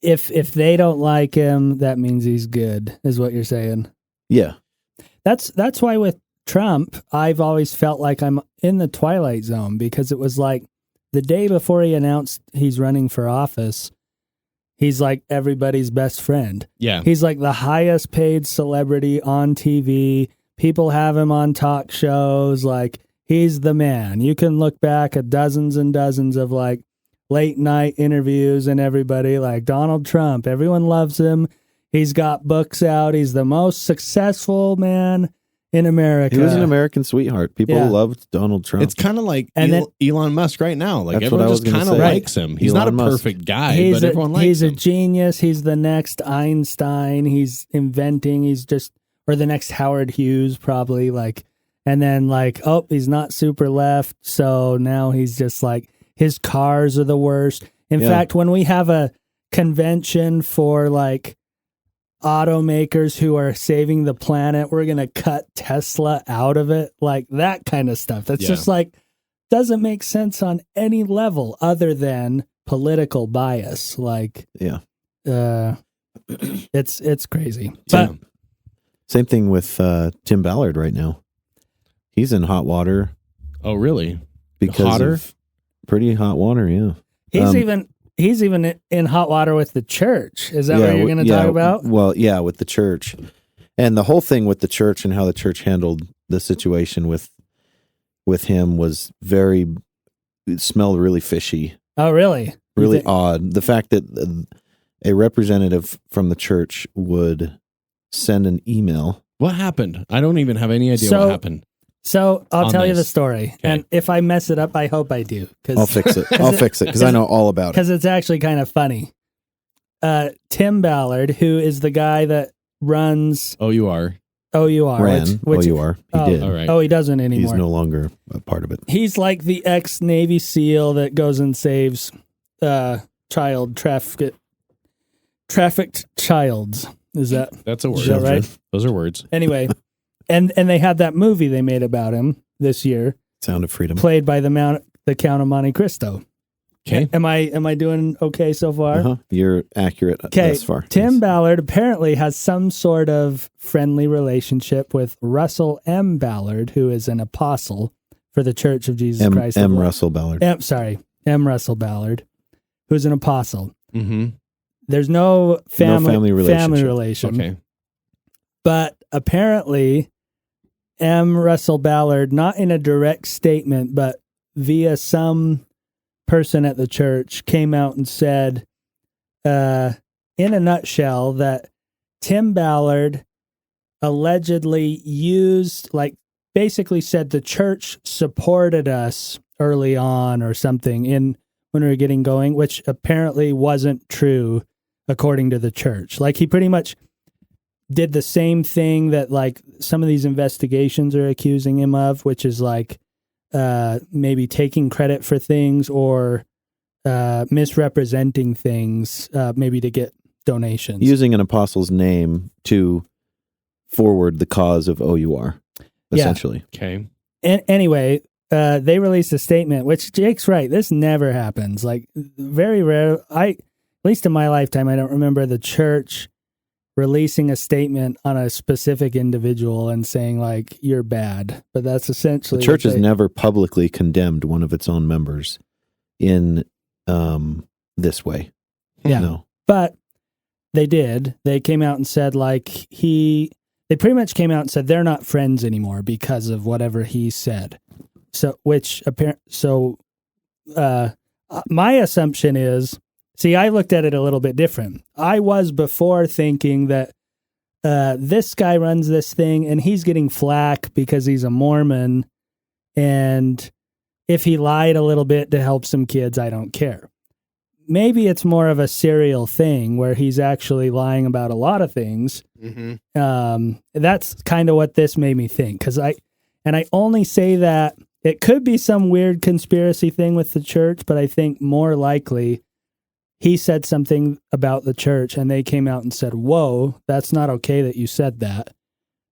If they don't like him, that means he's good, is what you're saying. Yeah. That's why with Trump, I've always felt like I'm in the twilight zone, because it was like the day before he announced he's running for office, he's like everybody's best friend. Yeah. He's like the highest paid celebrity on TV. People have him on talk shows. Like, he's the man. You can look back at dozens and dozens of like late night interviews and everybody like Donald Trump. Everyone loves him. He's got books out. He's the most successful man in America. He was an American sweetheart. People loved Donald Trump. It's kind of like And Elon Musk right now. Like, That's everyone what I was just kind of gonna say. likes him. He's Elon not a Musk. perfect guy, but everyone likes he's him. a genius. He's the next Einstein. He's inventing. He's just, or the next Howard Hughes, probably. Like, and then like, oh, he's not super left. So now he's just like, his cars are the worst. In fact, when we have a convention for like automakers who are saving the planet, we're going to cut Tesla out of it. Like that kind of stuff. That's just like, doesn't make sense on any level other than political bias. Like, it's crazy. But same thing with Tim Ballard right now. He's in hot water. Oh, really? Because Hotter? of pretty hot water, yeah. He's even in hot water with the church. Is that what you're going to talk about? Well, yeah, with the church. And the whole thing with the church and how the church handled the situation with him was it smelled really fishy. Oh, really? Really odd. The fact that a representative from the church would send an email. What happened? I don't even have any idea what happened. So I'll tell you the story. Okay. And if I mess it up, I hope I do. I'll fix it. I'll fix it because I know all about it. Because it's actually kind of funny. Tim Ballard, who is the guy that runs OUR. OUR. Which OUR. He did. All right. Oh, he doesn't anymore. He's no longer a part of it. He's like the ex-Navy SEAL that goes and saves trafficked childs. That's a word. Is that right? Those are words. Anyway, and they had that movie they made about him this year. Sound of Freedom. Played by the the Count of Monte Cristo. Okay. Am I doing okay so far? You're accurate thus far. Tim Yes. Ballard apparently has some sort of friendly relationship with Russell M. Ballard, who is an apostle for the Church of Jesus Christ. M. Russell Ballard. M. Russell Ballard, who's an apostle. Mm-hmm. There's no family relationship. relation. Okay. But apparently, M. Russell Ballard, not in a direct statement, but via some person at the church, came out and said, in a nutshell, that Tim Ballard allegedly basically said the church supported us early on or something when we were getting going, which apparently wasn't true according to the church. Like, he pretty much did the same thing that like some of these investigations are accusing him of, which is like maybe taking credit for things or misrepresenting things, maybe to get donations. Using an apostle's name to forward the cause of OUR, essentially. Yeah. Okay. Anyway, they released a statement, which Jake's right. This never happens. Like, very rare. At least in my lifetime, I don't remember the church releasing a statement on a specific individual and saying like, you're bad. But that's essentially the church has never publicly condemned one of its own members in this way. Yeah. No. But they did. They came out and said they pretty much came out and said they're not friends anymore because of whatever he said. So, my assumption is, see, I looked at it a little bit different. I was before thinking that this guy runs this thing and he's getting flack because he's a Mormon, and if he lied a little bit to help some kids, I don't care. Maybe it's more of a serial thing where he's actually lying about a lot of things. Mm-hmm. That's kind of what this made me think, because I only say that it could be some weird conspiracy thing with the church, but I think more likely he said something about the church and they came out and said, whoa, that's not okay that you said that,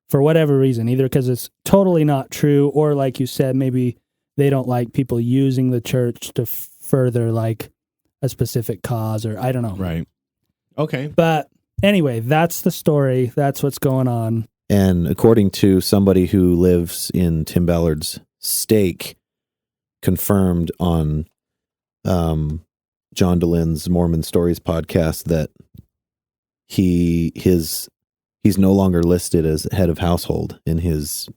for whatever reason, either because it's totally not true, or like you said, maybe they don't like people using the church to further like a specific cause, or I don't know. Right. Okay. But anyway, that's the story. That's what's going on. And according to somebody who lives in Tim Ballard's stake, confirmed on John DeLynne's Mormon Stories podcast, that he's no longer listed as head of household in his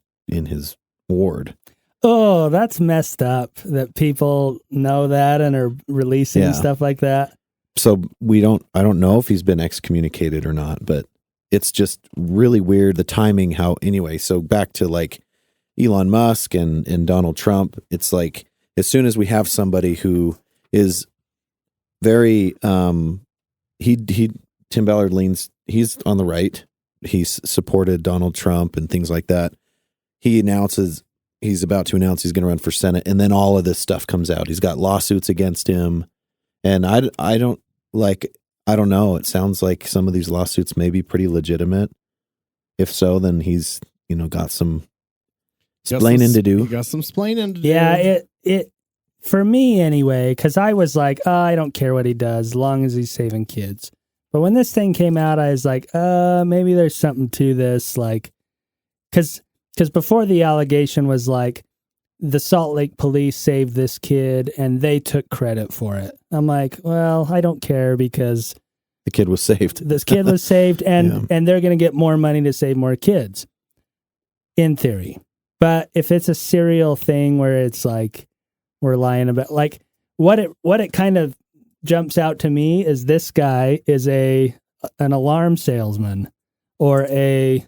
ward. Oh, that's messed up that people know that and are releasing stuff like that. So I don't know if he's been excommunicated or not, but it's just really weird, the timing, so back to like Elon Musk and Donald Trump, it's like, as soon as we have somebody who is very, Tim Ballard he's on the right. He's supported Donald Trump and things like that. He's about to announce he's going to run for Senate, and then all of this stuff comes out. He's got lawsuits against him, and I don't know. It sounds like some of these lawsuits may be pretty legitimate. If so, then he's got some splaining to do. You got some splaining to do. Yeah, it for me anyway, because I was like, I don't care what he does as long as he's saving kids. But when this thing came out, I was like, maybe there's something to this, like, because before the allegation was like, the Salt Lake police saved this kid and they took credit for it. I'm like, well, I don't care because the kid was saved. This kid was saved, and they're going to get more money to save more kids, in theory. But if it's a serial thing where it's like we're lying about, like what it kind of jumps out to me is this guy is an alarm salesman or a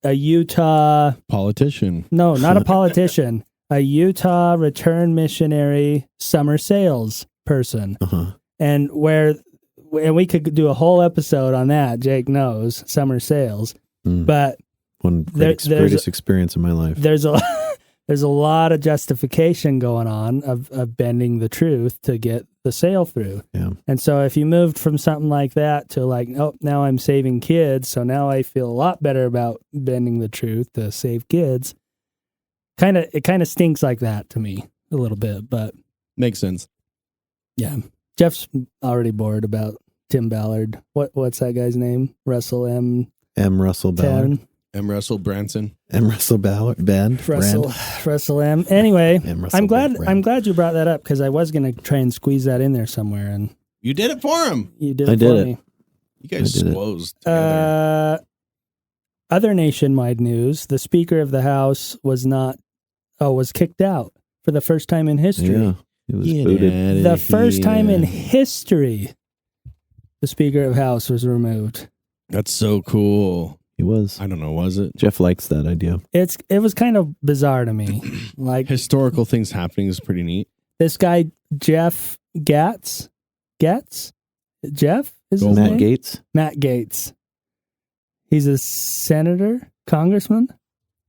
Utah politician. No, not a politician. A Utah return missionary summer sales person. Uh-huh. And we could do a whole episode on that. Jake knows summer sales, but one greatest experience in my life. There's a lot of justification going on of bending the truth to get the sale through. Yeah. And so if you moved from something like that to like, oh, now I'm saving kids, so now I feel a lot better about bending the truth to save kids. It kind of stinks like that to me. a little bit, but Makes sense. yeah. Jeff's already bored about Tim Ballard. What's that guy's name? Russell M. Russell Ballard. 10. M. Russell Branson. Russell Ballard. Russell M. Anyway, Russell I'm glad Brand. I'm glad you brought that up because I was gonna try and squeeze that in there somewhere, and You did it for him. you did it I did for it. me. You guys I did it. closed together. Other nationwide news: the Speaker of the House was kicked out for the first time in history. Yeah, it was Get booted. outta The first time in here. history, the Speaker of the House was removed. That's so cool. He was. I don't know, was it? Jeff likes that idea. It was kind of bizarre to me. Like Historical things happening is pretty neat. this guy Jeff Gatz, Jeff is his Matt name? Gaetz. Matt Gaetz. He's a senator, congressman.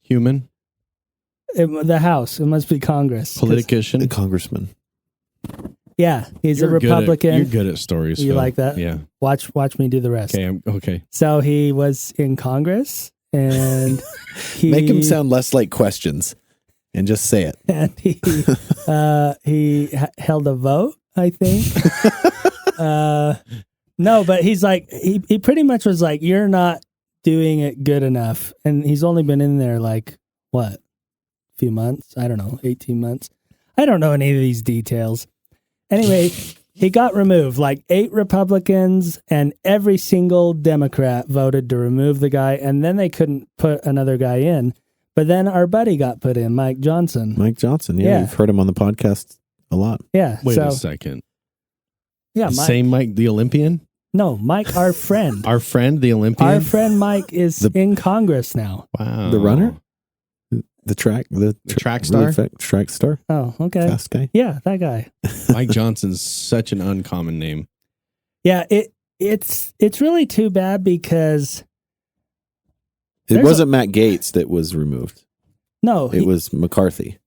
Human, The House. It must be Congress. 'Cause- politician. The congressman. Yeah, he's You're a Republican. You're good at stories. You Phil. like that? Yeah. Watch me do the rest. Okay. Okay. So he was in Congress, and he Make him sound less like questions, and just say it. And he held a vote, I think. No, but he's like he pretty much was like, you're not doing it good enough, and he's only been in there like what, a few months? I don't know, 18 months. I don't know any of these details. Anyway, he got removed. Like 8 Republicans and every single Democrat voted to remove the guy, and then they couldn't put another guy in. But then our buddy got put in, Mike Johnson. Mike Johnson. Yeah, Yeah. you've heard him on the podcast a lot. Yeah. Wait so a second. yeah, The Mike. same Mike, the Olympian? No, Mike, our friend. Our friend, the Olympian? Our friend Mike is in Congress now. Wow. The runner? The track star? Track star? Oh, okay. Fast guy? Yeah, that guy. Mike Johnson's such an uncommon name. Yeah, it's really too bad because It There's wasn't Matt Gaetz that was removed. no, It was McCarthy.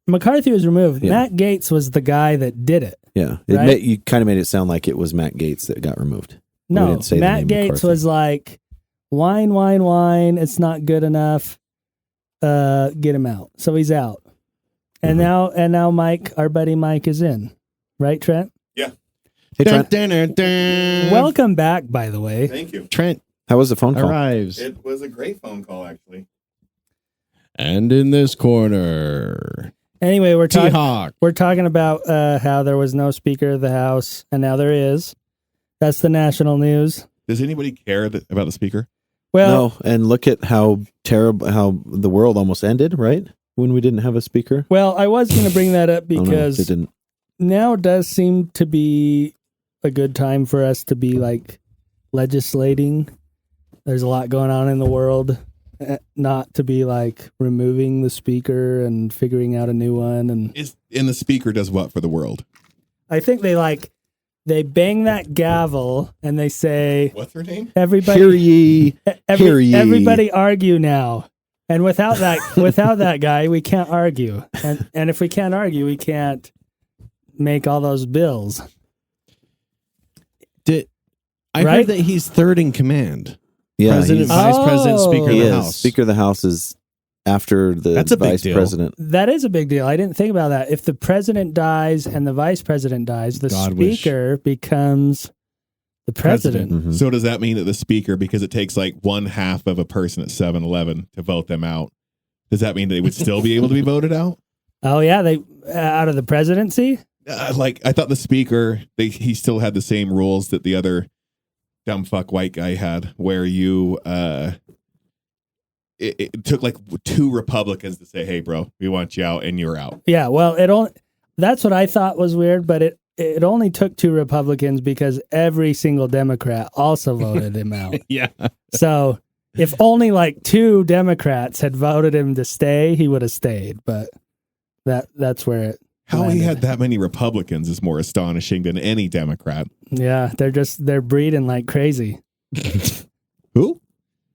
McCarthy was removed. Yeah. Matt Gaetz was the guy that did it. Yeah. Right? You kind of made it sound like it was Matt Gaetz that got removed. We No, didn't say the Matt name Gaetz McCarthy. was like, wine. It's not good enough. Get him out. So he's out. And now Mike, our buddy Mike, is in. Right, Trent? Hey, Trent, Welcome back, by the way. Thank you. Trent how was the phone call? arrives. It was a great phone call, actually. And in this corner, Anyway, we're T-Hawk. talking about how there was no Speaker of the House, and now there is. That's the national news. Does anybody care about the speaker? Well, No, and look at how terrible, how the world almost ended, right? When we didn't have a speaker. well, I was going to bring that up Oh, no, because it didn't. now does seem to be a good time for us to be like legislating. There's a lot going on in the world, not to be like removing the speaker and figuring out a new one. And And the speaker does what for the world? I think they bang that gavel and they say, What's her name? everybody, Hear ye. Hear ye. everybody argue now. And without that guy, we can't argue. And if we can't argue, we can't make all those bills. I Right? heard that he's third in command. Yeah, President, he's- Vice President, Speaker of he the is. House. Speaker of the House is after the That's a big Vice deal. President. That is a big deal. I didn't think about that. If the president dies and the vice president dies, the God wish. speaker becomes the president. Mhm. So does that mean that the speaker, because it takes like 1/2 of a person at 7-Eleven to vote them out, does that mean they would still be able to be voted out? Oh yeah, they out of the presidency. Like I thought the speaker, he still had the same rules that the other dumb fuck white guy had, where you it took like 2 Republicans to say, "Hey, bro, we want you out," and you're out. Yeah, well, that's what I thought was weird, but it only took 2 Republicans because every single Democrat also voted him out. Yeah. So if only like 2 Democrats had voted him to stay, he would have stayed. But that's where it. How he landed. had that many Republicans is more astonishing than any Democrat. Yeah, they're breeding like crazy. Who?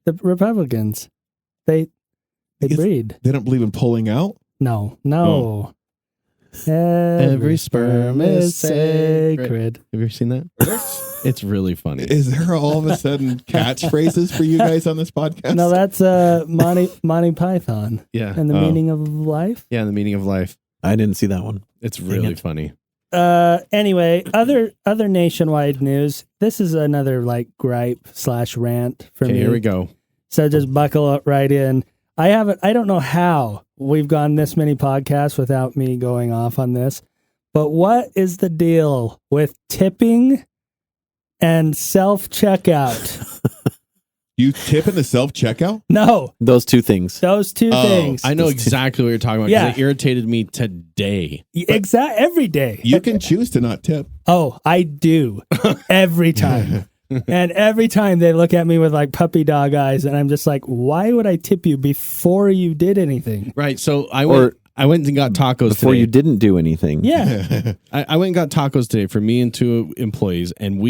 The Republicans, they Because breed. They don't believe in pulling out? No. Oh. Every sperm is sacred. Have you ever seen that? It's really funny. Is there all of a sudden catchphrases for you guys on this podcast? No, that's Monty Python Yeah. and the Oh. meaning of life. Yeah, the meaning of life. I didn't see that one. It's really funny. Anyway, other nationwide news. This is another like gripe / rant for me. Here we go. So just buckle up right in. I don't know how we've gone this many podcasts without me going off on this, but what is the deal with tipping and self-checkout? You tip in the self-checkout? No. Those two things. Things. I know exactly what you're talking about because it irritated me today. Every day. You can choose to not tip. Oh, I do. Every time. And every time they look at me with like puppy dog eyes, and I'm just like, why would I tip you before you did anything? Right. So I went and got tacos before today. you didn't do anything. Yeah. I went and got tacos today for me and 2 employees, and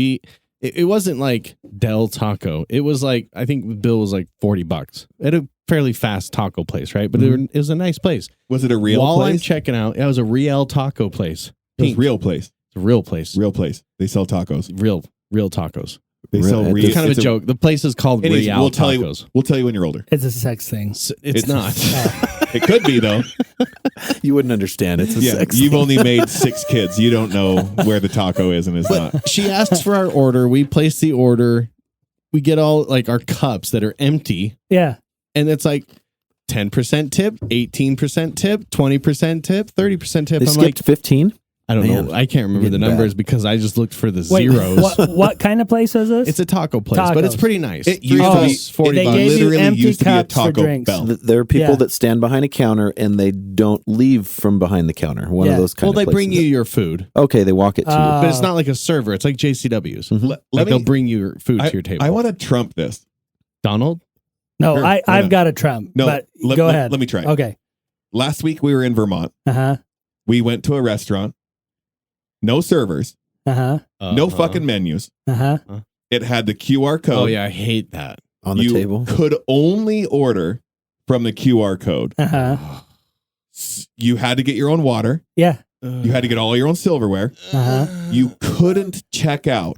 it wasn't like Del Taco. It was like, I think the bill was like $40 at a fairly fast taco place, right? But it was a nice place. Was it a real While place? I'm checking out, it was a real taco place. It was a real place. It's a real place. Real place. They sell tacos. Real tacos. They sell real. It's kind of a joke. The place is called Real Tacos. We'll tell you when you're older. It's a sex thing. It's not. It could be though. You wouldn't understand. It's a sex You've thing. only made 6 kids. You don't know where the taco is and is not. She asks for our order. We place the order. We get all like our cups that are empty. Yeah. And it's like 10% tip, 18% tip, 20% tip, 30% tip. They I'm skipped like, 15? I don't Man, know. I can't remember the getting numbers bad. because I just looked for the Wait, zeros. what kind of place is this? It's a taco place, but it's Tacos. pretty nice. It used to be- $40. They gave you literally empty used to be a cups for Taco drinks. Bell. There are people Yeah. that stand behind a counter and they don't leave from behind the counter. One Yeah. of those kind Well, of they bring you places. your food, Okay, they walk it to but it's not like a server. It's like JCW's. Let Like me- they'll bring you your food to your table. I want to trump this. Donald? no, Sure, I've why not? got a Trump. No, but let- go let- ahead. let me try. Okay. Last week we were in Vermont. Uh-huh. We went to a restaurant. No servers. Uh-huh. No fucking menus. Uh-huh. It had the QR code. Oh, yeah. I hate that. you on the you table. could only order from the QR code. Uh-huh. You had to get your own water. Yeah. You had to get all your own silverware. Uh-huh. You couldn't check out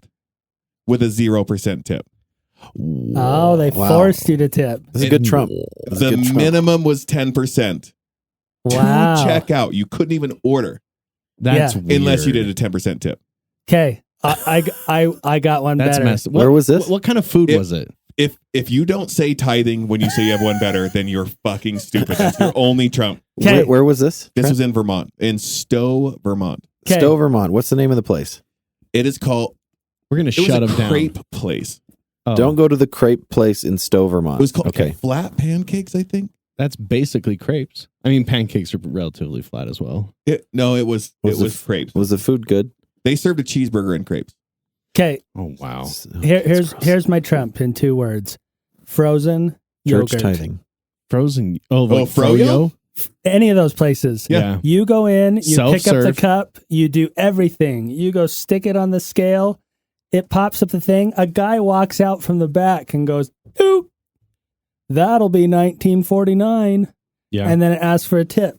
with a 0% tip. Oh, they Wow. forced you to tip. That's a good Trump. That's a The good Trump. minimum was 10%. Wow. To check out, you couldn't even order That's Yeah. weird. unless you did a 10% tip. Okay. I got one That's better. messed. Where was this? What kind of food was it? If you don't say tithing when you say you have one better, then you're fucking stupid. That's your only Trump. Okay. Where was this? This was in Vermont, in Stowe, Vermont. Okay. Stowe, Vermont. What's the name of the place? It is called. We're gonna It was shut a them down. crepe place. Oh, Don't go to the crepe place in Stowe, Vermont. It was called okay. Flat Pancakes, I think. That's basically crepes. I mean, pancakes are relatively flat as well. It was Was it crepes. Was the food good? They served a cheeseburger and crepes. Okay. Oh wow. Here's my Trump in 2 words. Frozen Church yogurt. tithing. Frozen. Oh, like Froyo? Any of those places. Yeah. You go in, you pick up the Self-serve. cup, you do everything. You go stick it on the scale, it pops up the thing. A guy walks out from the back and goes, "Oop, that'll be $19.49." Yeah. And then it asks for a tip.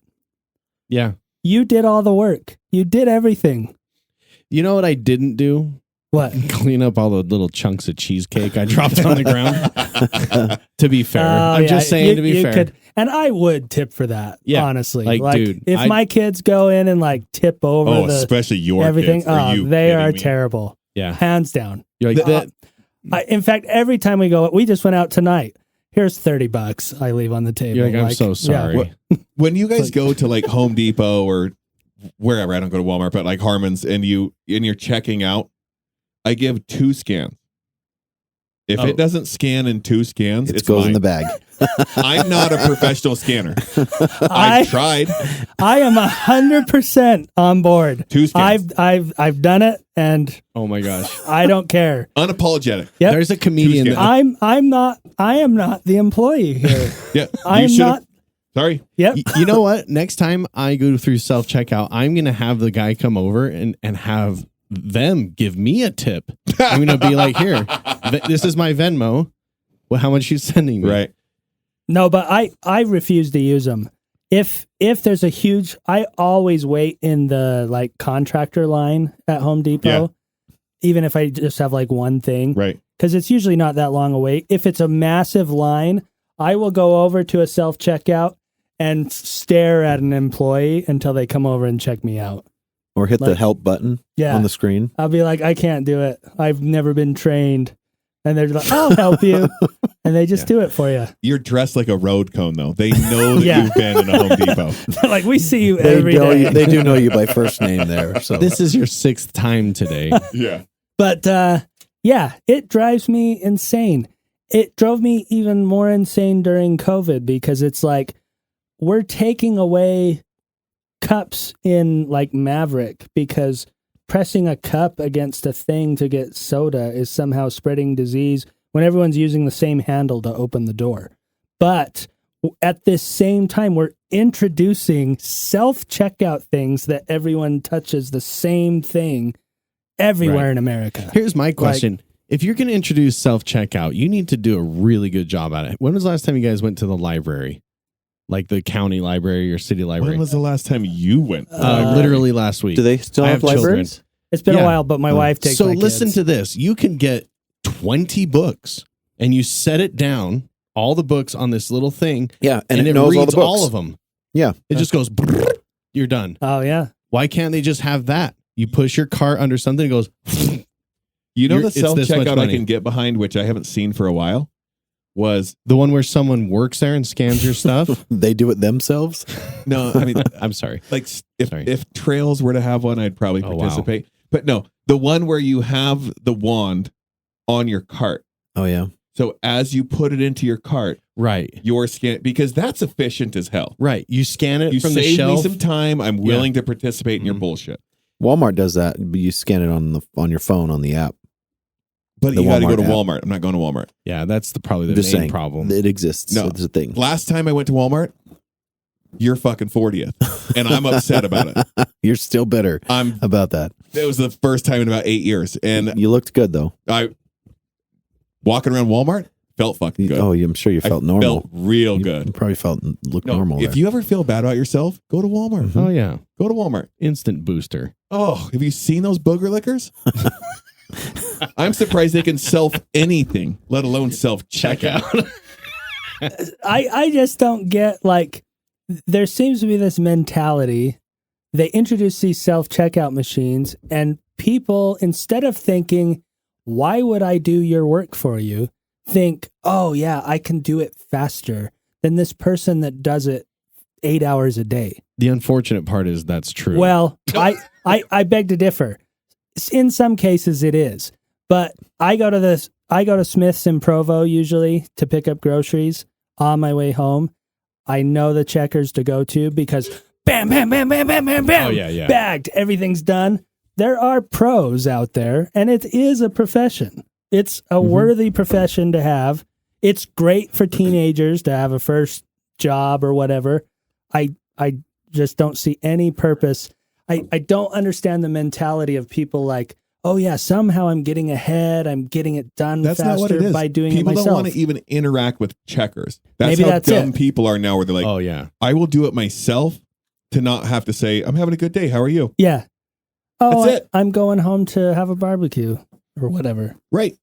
Yeah. You did all the work. You did everything. You know what I didn't do? What? Clean up all the little chunks of cheesecake I dropped on the ground. To be fair. Oh, I'm yeah, just saying to be you fair. could, and I would tip for that, Yeah. honestly. Like, dude, if my kids go in and like tip over Oh, the especially your everything, kids. Are you they kidding are me? terrible. Yeah. Hands down. You're like that. In fact, every time we go, we just went out tonight. Here's $30 I leave on the table. You're like, I'm so sorry. When you guys go to like Home Depot or wherever, I don't go to Walmart, but like Harmon's, and you're checking out, I give 2 scans. If it doesn't scan in 2 scans, It it's goes mine. in the bag. I'm not a professional scanner. I- I've tried. I am 100% on board. 2 scans. I've done it, and Oh my gosh. I don't care. Unapologetic. Yep. There's a comedian Tuesday. that I am not the employee here. Yeah. I am should've- not. Sorry. Yep. You know what? Next time I go through self checkout, I'm gonna have the guy come over and have them give me a tip. I'm gonna be like, here, this is my Venmo. Well, how much you sending me? Right. No, but I refuse to use them. If there's a huge, I always wait in the like contractor line at Home Depot, even if I just have like one thing, Right. because it's usually not that long a wait. If it's a massive line, I will go over to a self checkout and stare at an employee until they come over and check me out. Or hit the Like- help button Yeah. on the screen. I'll be like, I can't do it. I've never been trained. And they're like, I'll help you. And they just do it for you. You're dressed like a road cone, though. They know that Yeah. you've been in a Home Depot. They're like, we see you every day. They do know you by first name there. So This is your 6th time today. Yeah. But yeah, it drives me insane. It drove me even more insane during COVID because it's like we're taking away cups in like Maverick because pressing a cup against a thing to get soda is somehow spreading disease when everyone's using the same handle to open the door. But at this same time, we're introducing self-checkout things that everyone touches the same thing everywhere Right. in America. Here's my question. If you're going to introduce self-checkout, you need to do a really good job at it. When was the last time you guys went to the library? Like the county library or city library? When was the last time you went? Literally last week. do they still I have have children. libraries? It's been Yeah. a while, but my wife takes So my listen kids. to this. You can get 20 books and you set it down, all the books on this little thing, Yeah, and it knows reads all the books. of them. Yeah. It just goes, brrr, you're done. Oh, yeah. Why can't they just have that? You push your cart under something, it goes, You know You're- the it's this much self-checkout I money. can get behind, which I haven't seen for a while, was the one where someone works there and scans your stuff. They do it themselves. no, I mean, I'm sorry. like if Sorry. if Trails were to have one, I'd probably Oh, wow. participate. But no, the one where you have the wand on your cart. Oh yeah. So as you put it into your cart, Right. your scan, because that's efficient as hell. Right. You scan it You from the save me shelf. some time. I'm willing to participate in your bullshit. Walmart does that. But you scan it on your phone on the app. But The you got to go to Walmart app. Walmart. I'm not going to Walmart. Yeah, that's probably the Just main saying, problem. It exists. No. It's a thing. Last time I went to Walmart, you're fucking 40th, and I'm upset about it. You're still bitter I'm. about that. It was the first time in about 8 years, and You looked good though. I walking around Walmart felt fucking good. Oh, I'm sure you felt I normal. Felt real You good. probably looked No, normal. if there. you ever feel bad about yourself, go to Walmart. Oh, yeah. Go to Walmart. Instant booster. Oh, have you seen those booger lickers? I'm surprised they can self anything, let alone self checkout. I just don't get, like, there seems to be this mentality. They introduce these self-checkout machines, and people, instead of thinking, why would I do your work for you, think, oh, yeah, I can do it faster than this person that does it 8 hours a day. The unfortunate part is that's true. Well, I beg to differ. In some cases, it is. But I go to Smith's in Provo usually to pick up groceries on my way home. I know the checkers to go to because bam, bam, bam, bam, bam, bam, bam. Oh, yeah. Bagged. Everything's done. There are pros out there, and it is a profession. It's a worthy profession to have. It's great for teenagers to have a first job or whatever. I just don't see any purpose. I don't understand the mentality of people like, oh yeah, somehow I'm getting ahead. I'm getting it done That's faster not what it is. by doing People it myself. don't want to even interact with checkers. That's Maybe how that's dumb it. people are now, where they're like, Oh, yeah. I will do it myself to not have to say, I'm having a good day. How are you? Yeah. Oh, That's it. I'm going home to have a barbecue or whatever. Right.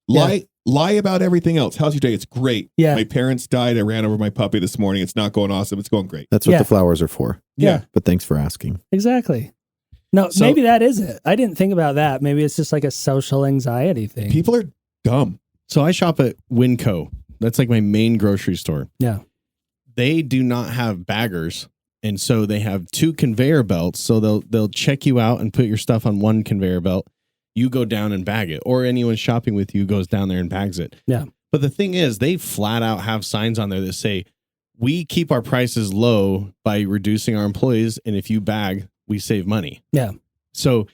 Lie about everything else. How's your day? It's great. Yeah. My parents died. I ran over my puppy this morning. It's not going awesome. It's going great. That's what Yeah. the flowers are for. Yeah. But thanks for asking. Exactly. No, So- maybe that is it. I didn't think about that. Maybe it's just like a social anxiety thing. People are dumb. So I shop at Winco. That's like my main grocery store. Yeah. They do not have baggers. And so they have 2 conveyor belts. So they'll check you out and put your stuff on one conveyor belt. You go down and bag it, or anyone shopping with you goes down there and bags it. Yeah. But the thing is, they flat out have signs on there that say, we keep our prices low by reducing our employees. And if you bag, we save money. Yeah. So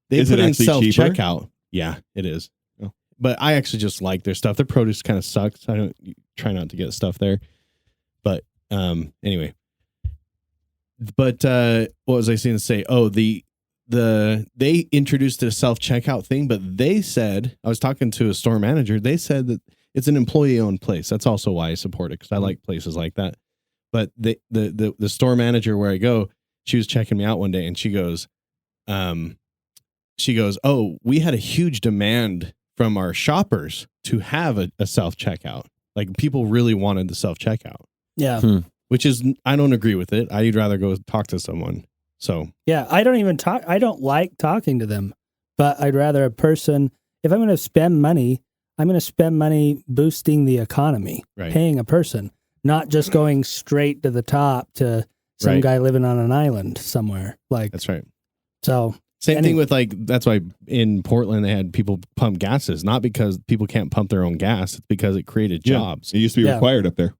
they Is put it in actually self-checkout. Yeah, it is. Oh. But I actually just like their stuff. Their produce kind of sucks. I don't try not to get stuff there. But anyway. But what was I saying to say? Oh, they introduced a self-checkout thing, but they said, I was talking to a store manager, they said that it's an employee-owned place. That's also why I support it, because I like places like that. But the store manager where I go, she was checking me out one day, and she goes, oh, we had a huge demand from our shoppers to have a self-checkout. Like, people really wanted the self-checkout. Yeah. which is, I don't agree with it. I'd rather go talk to someone. So Yeah, I don't like talking to them, but I'd rather a person, if I'm going to spend money, I'm going to spend money boosting the economy, Right. paying a person, not just going straight to the top to some Right. guy living on an island somewhere. Like, that's right. so Same thing with like, that's why in Portland they had people pump gases, not because people can't pump their own gas. It's because it created Yeah. jobs. It used to be Yeah. required up there.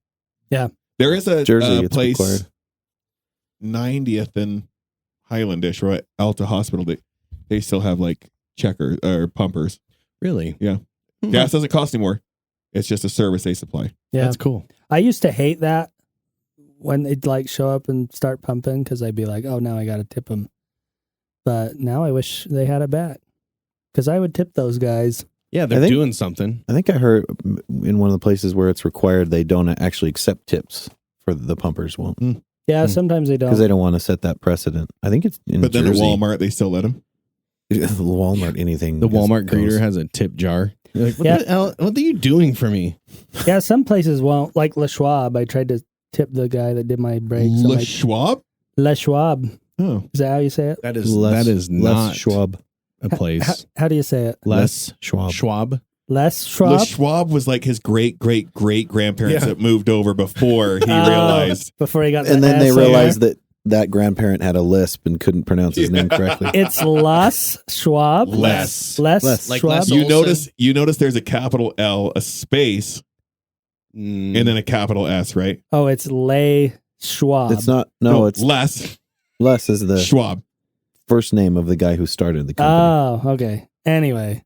Yeah. There is a Jersey, it's place, required. 90th and Highlandish, right? Alta Hospital. They still have like checkers or pumpers. Really? Yeah. Gas doesn't cost anymore. It's just a service they supply. yeah, That's cool. I used to hate that when they'd like show up and start pumping because I'd be like, oh, now I got to tip them. But now I wish they had it back because I would tip those guys. Yeah, they're doing something. I think I heard in one of the places where it's required, they don't actually accept tips for the pumpers won't. Yeah, sometimes they don't. Because they don't want to set that precedent. I think it's in But then Jersey. at Walmart, they still let them. Walmart, anything. The Walmart goes. greeter has a tip jar. You're like, what Yeah. the hell? What are you doing for me? Yeah, some places won't. Like Le Schwab, I tried to tip the guy that did my brakes. Le Schwab? Le Schwab. Oh. Is that how you say it? That is not Schwab. a place. How do you say it? Les Schwab. Schwab. Les Schwab? Le Schwab was like his great grandparents Yeah. that moved over before he Oh, realized. Before he got And then they S in there. realized that grandparent had a lisp and couldn't pronounce his name correctly. It's Les Schwab. Les. Les Like Schwab. Les- You Olsen. notice there's a capital L, a space, and then a capital S, right? Oh, it's Le Schwab. It's not. No, it's Les Les is the Schwab. first name of the guy who started the company. Oh, okay. Anyway,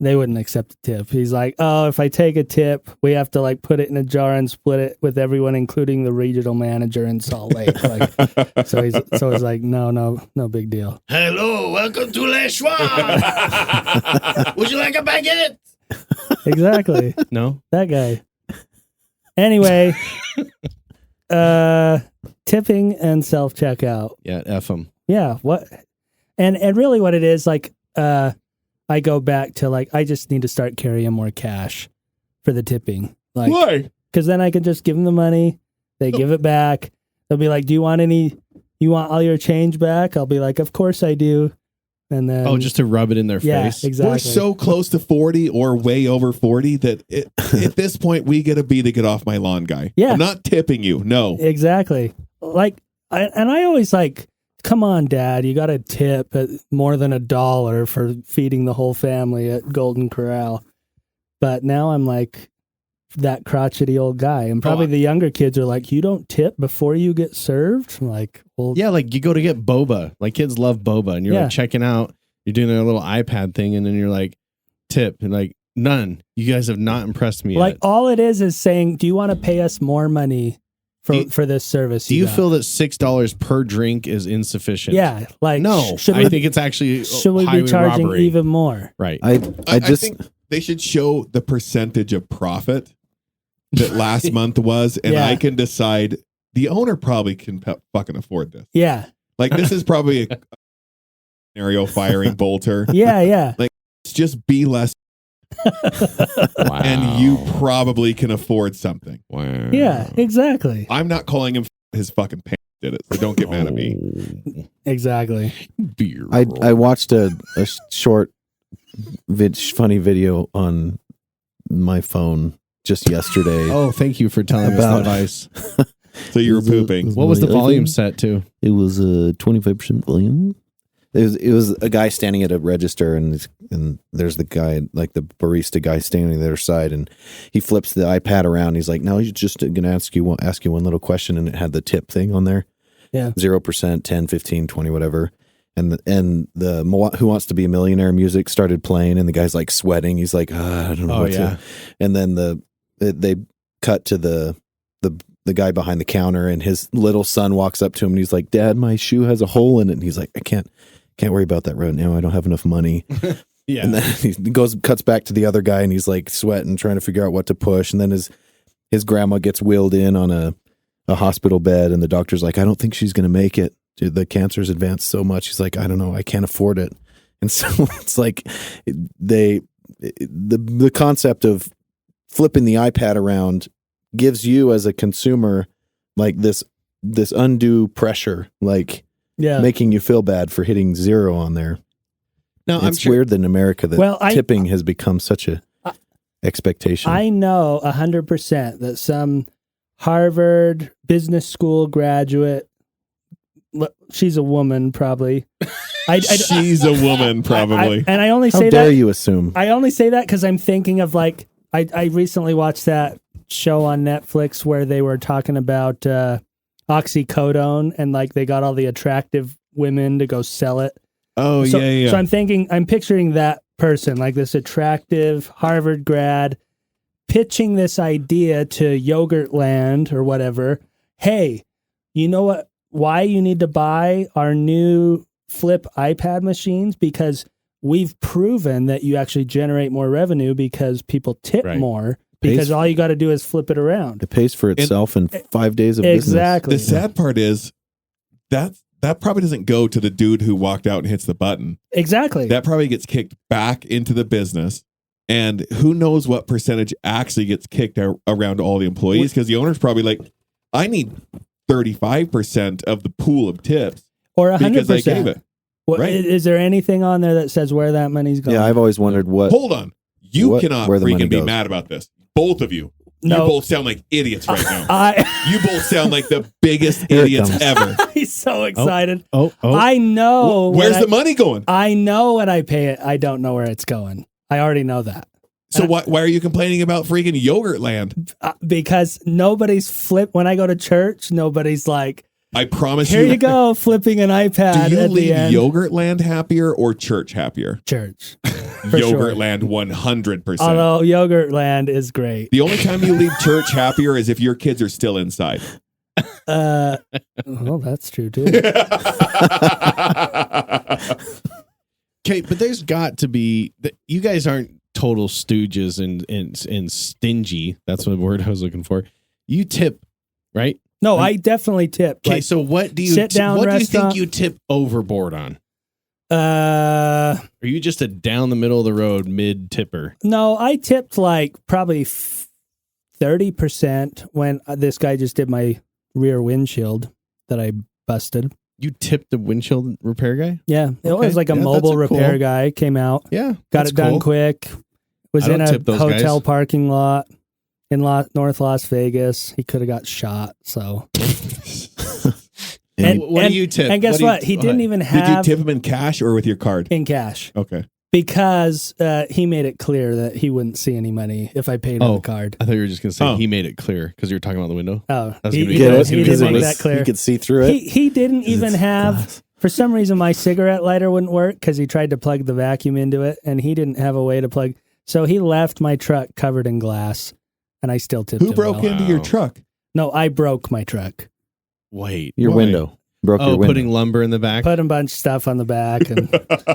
they wouldn't accept a tip. He's like, oh, if I take a tip, we have to like put it in a jar and split it with everyone, including the regional manager in Salt Lake. Like, so he's like, no big deal. Hello, welcome to Les Schwab. Would you like a baguette? Exactly. No. That guy. Anyway, tipping and self checkout. Yeah, F them. Yeah. What? And really, what it is, like, I go back to like, I just need to start carrying more cash for the tipping. Like, Why? because then I can just give them the money. They give it back. They'll be like, "Do you want all your change back?" I'll be like, "Of course I do." And then, Oh, just to rub it in their yeah, face. exactly. We're so close to 40 or way over 40 that at this point we get to be the get off my lawn guy. Yeah. I'm not tipping you. No. Exactly. Like, I always like, come on, Dad, you got to tip at more than $1 for feeding the whole family at Golden Corral. But now I'm like that crotchety old guy, and probably the younger kids are like, you don't tip before you get served. I'm like, well, Yeah, like you go to get boba. Like kids love boba, and you're Yeah. like checking out. You're doing their little iPad thing, and then you're like, tip, and like none. You guys have not impressed me like yet. all it is saying, do you want to pay us more money for this service? Do you got? feel that $6 per drink is insufficient? Yeah, like No, Should I we, think it's actually should we highway be charging robbery. even more? Right. I just think they should show the percentage of profit that last month was, and Yeah. I can decide the owner probably can fucking afford this. Yeah, Like this is probably a scenario firing Bolter. yeah. It's just be less, Wow. and you probably can afford something. Wow. Yeah, exactly. I'm not calling him his fucking pants did it, so don't get mad at me. Exactly. Beer. I watched a short, funny video on my phone just yesterday. Oh, thank you for telling About- us that advice. So you were pooping. What was the my volume iPhone. set to? It was a 25% volume. It was a guy standing at a register, and there's the guy, like the barista guy, standing on the other side, and he flips the iPad around. He's like, "No, he's just going to ask you one little question," and it had the tip thing on there. Yeah. 0%, 10, 15, 20, whatever. And the Who Wants to Be a Millionaire music started playing, and the guy's like sweating. He's like, I don't know Oh, what yeah. to. And then they cut to the guy behind the counter, and his little son walks up to him, and he's like, "Dad, my shoe has a hole in it." And he's like, "I can't worry about that right now. I don't have enough money." Yeah. And then he cuts back to the other guy, and he's like sweating, trying to figure out what to push. And then his grandma gets wheeled in on a hospital bed, and the doctor's like, "I don't think she's going to make it. Dude, the cancer's advanced so much." He's like, "I don't know. I can't afford it." And so it's like the concept of flipping the iPad around gives you as a consumer like this undue pressure, like making you feel bad for hitting 0 on there. No, it's weird that in America that tipping has become such a expectation. I know 100% that some Harvard Business School graduate, she's a woman probably. She's a woman probably. And I only How say dare that. you assume? I only say that because I'm thinking of like, I recently watched that show on Netflix where they were talking about oxycodone and like they got all the attractive women to go sell it. Oh, So I'm picturing that person, like this attractive Harvard grad, pitching this idea to Yogurtland or whatever. Hey, you know what? Why you need to buy our new flip iPad machines? Because we've proven that you actually generate more revenue because people tip more. Because all you got to do is flip it around. It pays for itself in 5 days of business. Exactly. The sad part is that probably doesn't go to the dude who walked out and hits the button. Exactly. That probably gets kicked back into the business. And who knows what percentage actually gets kicked around to all the employees, because the owner's probably like, I need 35% of the pool of tips. Or 100%. Because I gave it. Right? Is there anything on there that says where that money's going? Yeah, I've always wondered what... Hold on. You cannot where the money freaking be goes. mad about this. Both of you. No. You both sound like idiots right now. You both sound like the biggest idiots ever. He's so excited. Oh. I know. Where's the money going? I know when I pay it. I don't know where it's going. I already know that. So why are you complaining about freaking Yogurtland? Because nobody's when I go to church, nobody's like, I promise here you go, flipping an iPad do you at leave the end. Yogurtland happier or church happier? Church. Yogurtland 100%. Although Yogurtland is great. The only time you leave church happier is if your kids are still inside. Well, that's true too. Okay, but there's got to be... You guys aren't total stooges and stingy. That's the word I was looking for. You tip, right? No, I definitely tip. Okay, so what do you sit-down do you restaurant? think you tip overboard on? Are you just a down the middle of the road mid tipper? No, I tipped like probably 30% when this guy just did my rear windshield that I busted. You tipped the windshield repair guy? Yeah, it was like a mobile repair guy came out. Yeah, got it done quick. Was in a hotel parking lot in North Las Vegas. He could have got shot. So, and what do you tip? And guess what? He didn't even have. Did you tip him in cash or with your card? In cash. Okay. Because he made it clear that he wouldn't see any money if I paid with a card. I thought you were just going to say he made it clear because you were talking about the window. Oh, he didn't make that clear. He could see through it. He didn't even have. For some reason, my cigarette lighter wouldn't work because he tried to plug the vacuum into it, and he didn't have a way to plug. So he left my truck covered in glass, and I still tipped him. Who broke into your truck? No, I broke my truck. Wait, your window. Broke your window. Putting lumber in the back? Put a bunch of stuff on the back. And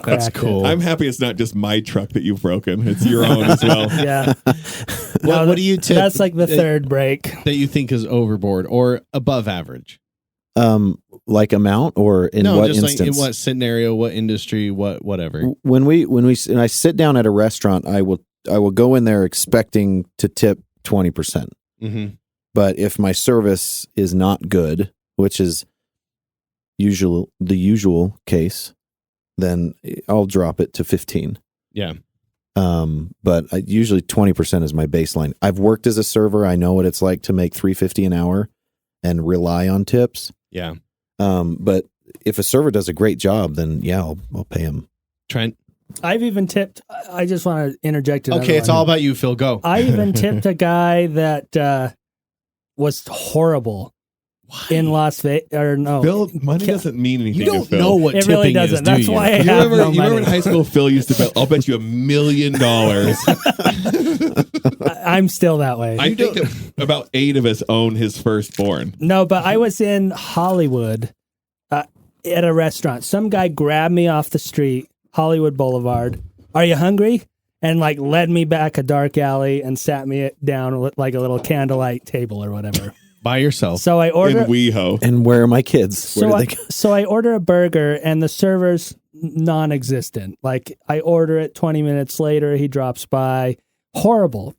that's cool. I'm happy it's not just my truck that you've broken. It's your own as well. Yeah. What do you tip? That's like the third break. That you think is overboard or above average? Like amount or in what instance? Like in what scenario, what industry, whatever. When I sit down at a restaurant, I will go in there expecting to tip 20%. Mm-hmm. But if my service is not good, which is the usual case, then I'll drop it to 15. Yeah. But usually 20% is my baseline. I've worked as a server. I know what it's like to make $3.50 an hour and rely on tips. Yeah. But if a server does a great job, then yeah, I'll pay him. Trent? I've even tipped, I just want to interject. Okay, it's all about you, Phil. Go. I even tipped a guy that was horrible. Why? In Las Vegas, or no. Phil, money doesn't mean anything. You don't to Phil. know what it tipping really doesn't. is, That's do why I you? have no money. You remember in high school, Phil used to bet, I'll bet you $1 million. I'm still that way. I think that about 8 of us own his firstborn. No, but I was in Hollywood at a restaurant. Some guy grabbed me off the street, Hollywood Boulevard. Are you hungry? And like led me back a dark alley and sat me down with like a little candlelight table or whatever. By yourself. So I order in WeHo. And where are my kids? So I order a burger and the server's non-existent. Like I order it 20 minutes later, he drops by. Horrible.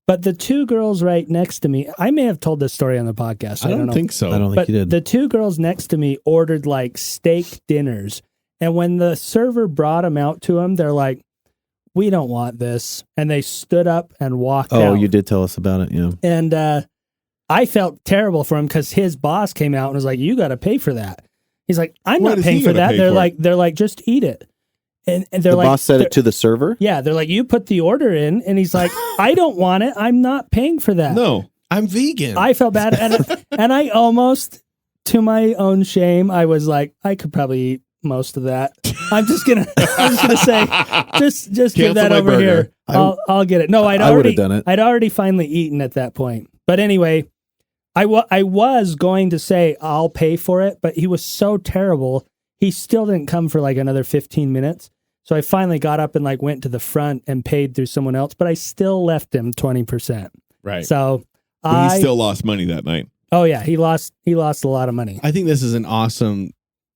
But the two girls right next to me, I may have told this story on the podcast. I don't don't know. think so. I don't think But you did. the two girls next to me ordered like steak dinners. And when the server brought them out to them, they're like, we don't want this. And they stood up and walked out. Oh, you did tell us about it. Yeah. And I felt terrible for him because his boss came out and was like, you got to pay for that. He's like, I'm What not is paying he for gonna that. pay They're for like, just eat it. And they're The like, boss said they're- it to the server. yeah, they're like, you put the order in. And he's like, I don't want it. I'm not paying for that. No. I'm vegan. I felt bad. And I almost, to my own shame, I was like, I could probably eat most of that. I'm just gonna say, just give Cancel that my over burger. here. I'll get it. No, I would've already done it. I'd already finally eaten at that point. But anyway, I was going to say I'll pay for it, but he was so terrible. He still didn't come for like another 15 minutes. So I finally got up and like went to the front and paid through someone else, but I still left him 20%. right. So But he still lost money that night. oh yeah, he lost a lot of money. I think this is an awesome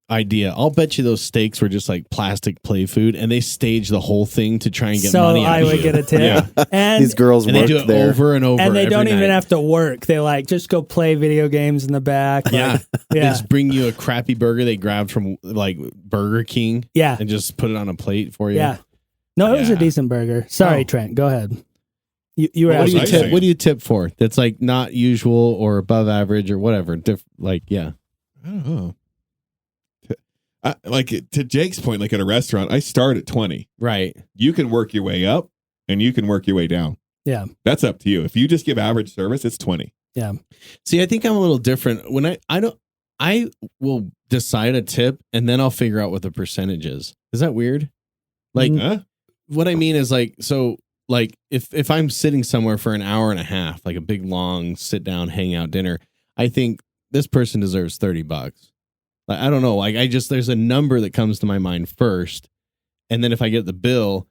idea. I'll bet you those steaks were just like plastic play food, and they staged the whole thing to try and get So money out I of would you. get a tip. Yeah. And These girls And they do worked it there. over and over. and they every don't even night. have to work. They like just go play video games in the back. Like, Yeah. They yeah, just bring you a crappy burger they grabbed from like Burger King yeah, and just put it on a plate for you. yeah. No, it was a Yeah. decent burger. Sorry, Oh. Trent. Go ahead. You were What do you asking. tip? What do you tip for? That's like not usual or above average or whatever. Yeah. I don't know. Like to Jake's point, like at a restaurant, I start at 20. Right. You can work your way up and you can work your way down. Yeah. That's up to you. If you just give average service, it's 20. See, I think I'm a little different. When I will decide a tip and then I'll figure out what the percentage is. Is that weird? Like Huh? what I mean is like, so like if I'm sitting somewhere for an hour and a half, like a big long sit down hangout dinner, I think this person deserves $30. Like, I don't know. Like there's a number that comes to my mind first. And then if I get the bill,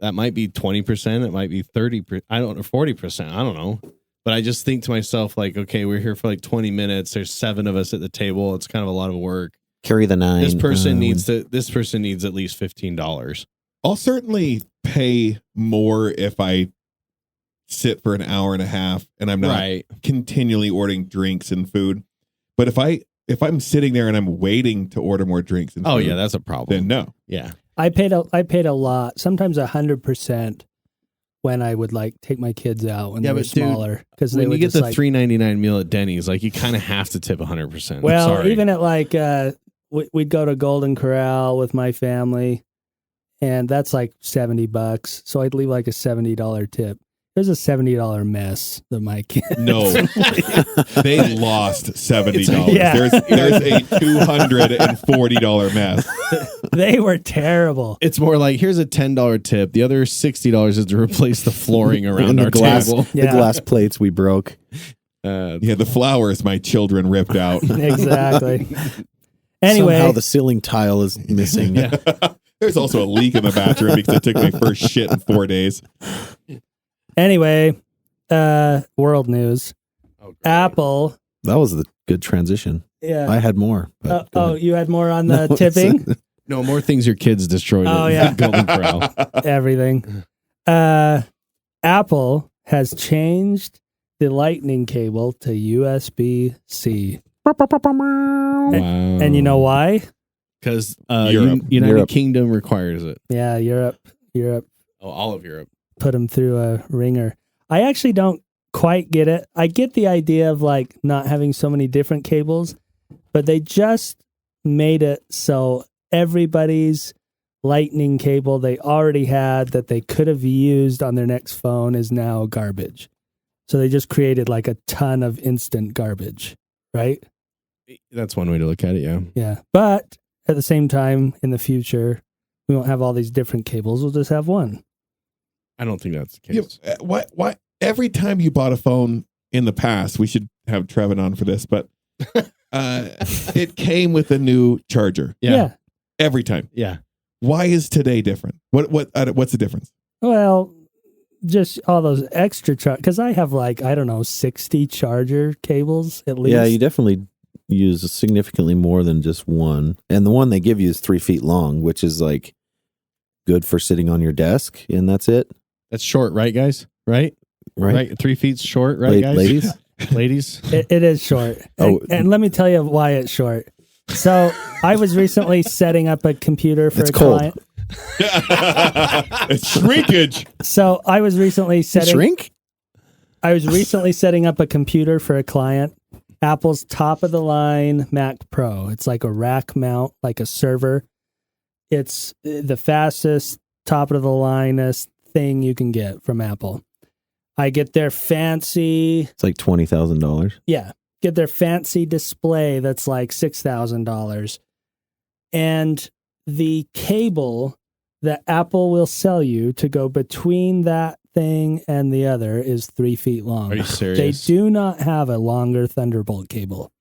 that might be 20%. It might be 30%. I don't know, 40%. I don't know. But I just think to myself, like, okay, we're here for like 20 minutes. There's 7 of us at the table. It's kind of a lot of work. Carry the 9. This person needs at least $15. I'll certainly pay more if I sit for an hour and a half and I'm not Right. continually ordering drinks and food. But if I'm sitting there and I'm waiting to order more drinks and food, Oh yeah, that's a problem. then no. Yeah. I paid a lot, sometimes 100% when I would like take my kids out when Yeah, they were but dude, smaller because they When you would get just the like, $3.99 meal at Denny's, like you kind of have to tip 100%. well, Sorry. even at like we'd go to Golden Corral with my family, and that's like $70. So I'd leave like a $70 tip. It was a $70 mess that my kids. No. They lost $70. Yeah. There's a $240 mess. They were terrible. It's more like here's a $10 tip. The other $60 is to replace the flooring around And our the glass, table. the Yeah. glass plates we broke. Yeah, the flowers my children ripped out. Exactly. Anyway, Somehow the ceiling tile is missing. Yeah. There's also a leak in the bathroom because I took my first shit in 4 days. anyway, world news. Oh, great. Apple. That was the good transition. Yeah. I had more. but go ahead. You had more on the No, tipping? No, more things your kids destroyed. Oh, at yeah. Golden Corral. Everything. Apple has changed the lightning cable to USB-C. Wow. And you know why? Because Europe. United Europe. Kingdom requires it. Yeah, Europe Oh, all of Europe. put them through a ringer. I actually don't quite get it. I get the idea of like not having so many different cables, but they just made it so everybody's lightning cable they already had that they could have used on their next phone is now garbage. So they just created like a ton of instant garbage, right? That's one way to look at it, yeah. Yeah. But at the same time, in the future, we won't have all these different cables. We'll just have one. I don't think that's the Yeah, case. why every time you bought a phone in the past, we should have Trevin on for this, but it came with a new charger Yeah. every time. Yeah. Why is today different? What's the difference? Well, just all those extra because I have like, I don't know, 60 charger cables at least. Yeah, you definitely use significantly more than just one. And the one they give you is 3 feet long, which is like good for sitting on your desk, and that's it. That's short, right, guys? Right? Right? 3 feet short, right, guys? Ladies? Ladies? It is short. And let me tell you why it's short. So I was recently setting up a computer for It's a cold. client. It's shrinkage. So I was recently Shrink? setting up a computer for a client. Apple's top of the line Mac Pro. It's like a rack mount, like a server. It's the fastest, top of the linest thing you can get from Apple. I get their fancy, It's like $20,000. get their fancy display that's like $6,000. And the cable that Apple will sell you to go between that thing and the other is 3 feet long. Are you serious? They do not have a longer Thunderbolt cable.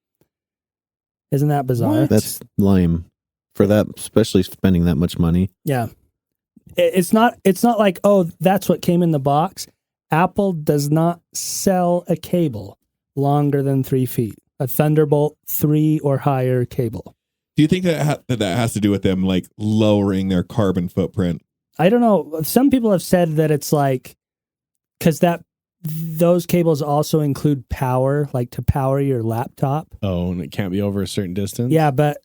Isn't that bizarre? What? That's lame for that, especially spending that much money. Yeah. It's not like, oh, that's what came in the box. Apple does not sell a cable longer than 3 feet. A Thunderbolt 3 or higher cable. Do you think that has to do with them like lowering their carbon footprint? I don't know. Some people have said that it's like, because those cables also include power, like to power your laptop. Oh, and it can't be over a certain distance? Yeah, but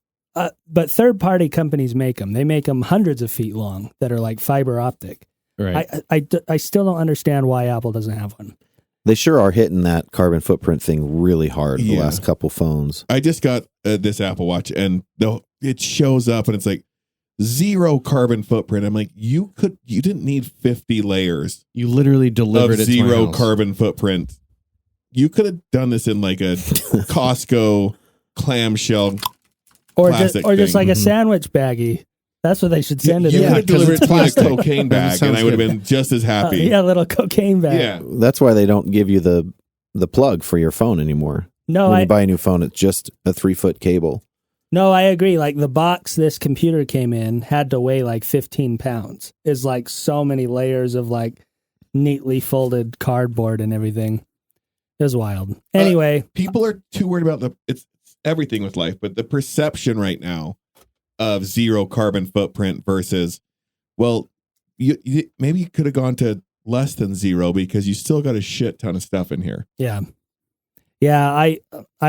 third-party companies make them. They make them hundreds of feet long that are like fiber optic. Right. I still don't understand why Apple doesn't have one. They sure are hitting that carbon footprint thing really hard the Yeah. last couple phones. I just got this Apple Watch, and it shows up, and it's like 0 carbon footprint. I'm like, you didn't need 50 layers You literally delivered of it to my 0 house. carbon footprint. You could have done this in like a Costco clamshell. Or Plastic just thing. like a sandwich baggie. That's what they should send it. You in. could have 'cause delivered it's it to me in a plastic. cocaine That bag, and sounds I would have good. been just as happy. Yeah, a little cocaine bag. Yeah. That's why they don't give you the plug for your phone anymore. No, When I you buy a new phone, it's just a 3-foot cable. I agree. Like the box this computer came in had to weigh like 15 pounds. It's like so many layers of like neatly folded cardboard and everything. It was wild. Anyway, People are too worried about it's everything with life, but the perception right now of 0 carbon footprint versus, well, you maybe you could have gone to less than 0 because you still got a shit ton of stuff in here. yeah. I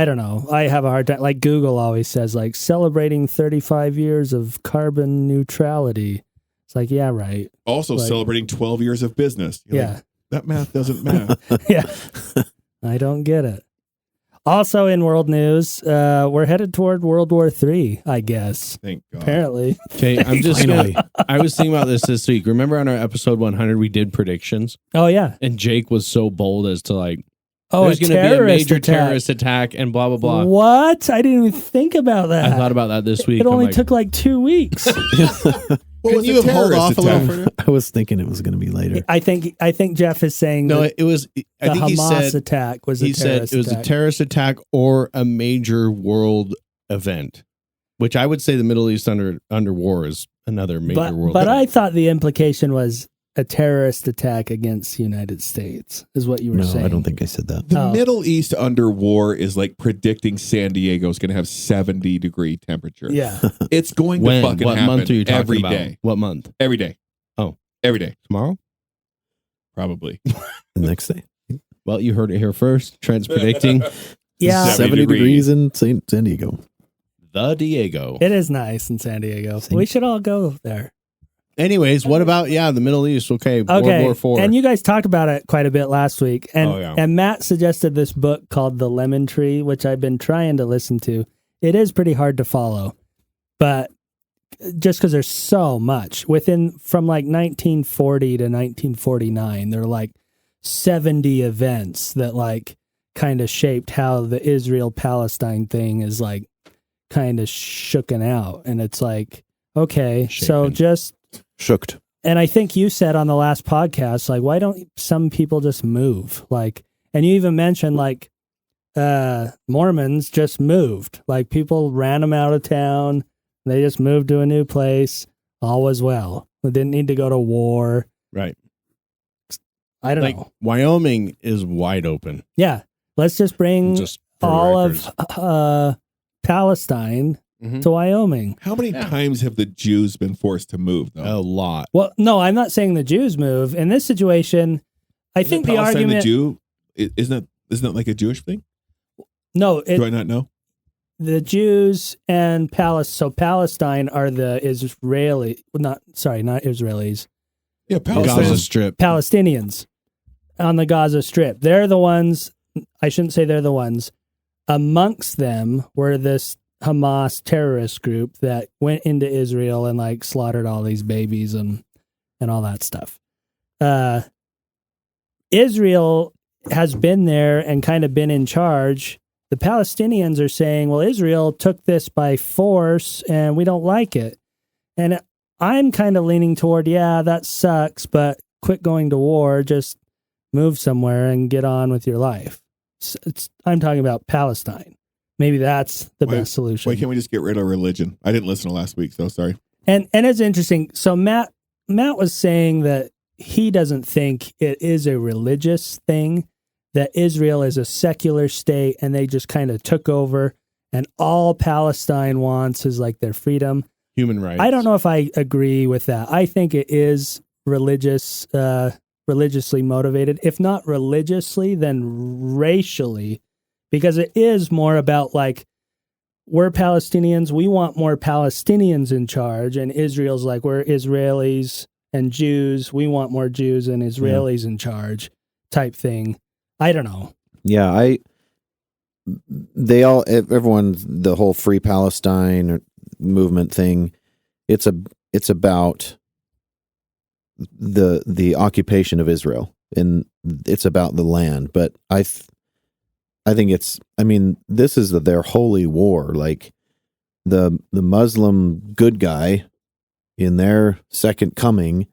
don't know. I have a hard time. Like Google always says, like celebrating 35 years of carbon neutrality. It's like, yeah, right. Also Like- celebrating 12 years of business. You're Yeah. like, that math doesn't math. Yeah. I don't get it. Also in world news, we're headed toward World War III, I guess. Thank God. Apparently. Okay, I'm just I was thinking about this week. Remember on our episode 100, we did predictions, Oh, yeah. and Jake was so bold as to like, Oh, there's a going to be a terrorist major attack. terrorist attack and blah, blah, blah. What? I didn't even think about that. I thought about that this week. It only I'm like, took like 2 weeks. What was you a hold off terrorist a little attack? further? I was thinking it was going to be later. I think Jeff is saying No, that it was, I the think he Hamas said, attack was a he said terrorist it was attack. a terrorist attack or a major world event, which I would say the Middle East under war is another major world But event. I thought the implication was a terrorist attack against the United States, is what you were No, saying. I don't think I said that. The Oh. Middle East under war is like predicting San Diego is going to have 70-degree temperature. Yeah. It's going to when? fucking What happen month are you talking every about? day. What month? Every day. Oh. Every day. Tomorrow? Probably. The next day. Well, you heard it here first. Trent's predicting Yeah. 70 70 degrees in San Diego. the Diego. It is nice in San Diego. Same. We should all go there. Anyways, what about the Middle East? Okay, Okay. World War IV. And you guys talked about it quite a bit last week. And Oh, yeah. and Matt suggested this book called The Lemon Tree, which I've been trying to listen to. It is pretty hard to follow. But just because there's so much from like 1940 to 1949, there are like 70 events that like kind of shaped how the Israel-Palestine thing is like kind of shooken out. And it's like, okay, so Shaken. just, Shooked. and I think you said on the last podcast, like, why don't some people just move? Like, and you even mentioned like, Mormons just moved. Like people ran them out of town. They just moved to a new place. All was well. They didn't need to go to war. right. I don't Like know. Wyoming is wide open. Yeah. Let's just bring Just for all records. of Palestine Mhm. to Wyoming. How many times have the Jews been forced to move, though? a lot. Well, no, I'm not saying the Jews move. In this situation, I think the Palestine argument. the Jew isn't that like a Jewish thing? No, Do I not know? the Jews and Palestine are the Israeli. Not Israelis. Yeah, Gaza Palestine. Strip. Palestinians on the Gaza Strip. They're the ones. I shouldn't say they're the ones. Amongst them were this Hamas terrorist group that went into Israel and like slaughtered all these babies and all that stuff. Israel has been there and kind of been in charge. The Palestinians are saying, well, Israel took this by force and we don't like it. And I'm kind of leaning toward, yeah, that sucks, but quit going to war, just move somewhere and get on with your life. I'm talking about Palestine. Maybe that's the best solution. Why can't we just get rid of religion? I didn't listen to last week, so sorry. And it's interesting. So Matt was saying that he doesn't think it is a religious thing, that Israel is a secular state and they just kind of took over and all Palestine wants is like their freedom. Human rights. I don't know if I agree with that. I think it is religiously motivated. If not religiously, then racially, because it is more about like, we're Palestinians, we want more Palestinians in charge, and Israel's like, we're Israelis and Jews, we want more Jews and Israelis in charge type thing. I don't know. Yeah, everyone, the whole Free Palestine movement thing, it's about the occupation of Israel, and it's about the land. But I think this is their holy war. Like the Muslim good guy in their second coming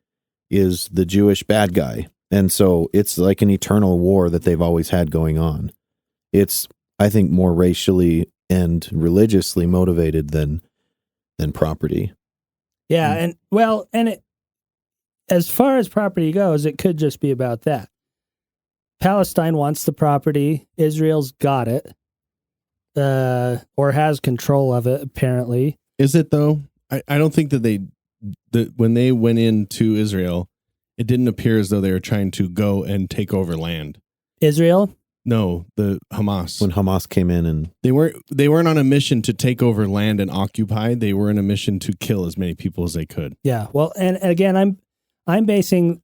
is the Jewish bad guy. And so it's like an eternal war that they've always had going on. It's, I think, more racially and religiously motivated than property. Yeah, and it, as far as property goes, it could just be about that. Palestine wants the property. Israel's got it, or has control of it, apparently. Is it, though? I don't think that when they went into Israel, it didn't appear as though they were trying to go and take over land. Israel? No, the Hamas. When Hamas came in, and They weren't on a mission to take over land and occupy. They were on a mission to kill as many people as they could. Yeah. Well, and again, I'm basing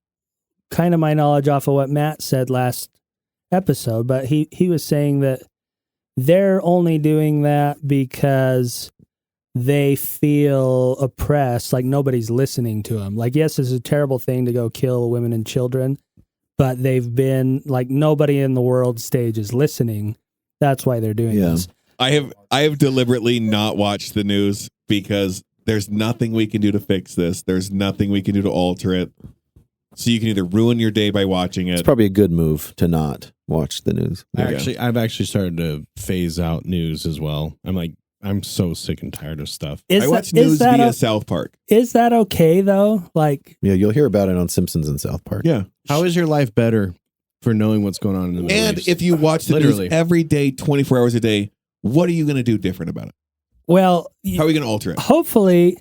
kind of my knowledge off of what Matt said last episode, but he was saying that they're only doing that because they feel oppressed, like nobody's listening to them. Like, yes, it's a terrible thing to go kill women and children, but they've been like, nobody in the world stage is listening. That's why they're doing this. I have deliberately not watched the news because there's nothing we can do to fix this. There's nothing we can do to alter it. So you can either ruin your day by watching it. it's probably a good move to not watch the news. I've actually started to phase out news as well. I'm so sick and tired of stuff. I watch news via South Park. Is that okay though? Like, Yeah, you'll hear about it on Simpsons and South Park. Yeah. How is your life better for knowing what's going on in the Middle And East? if you watch the Literally. news every day, 24 hours a day, what are you going to do different about it? well, How are we going to alter it? hopefully,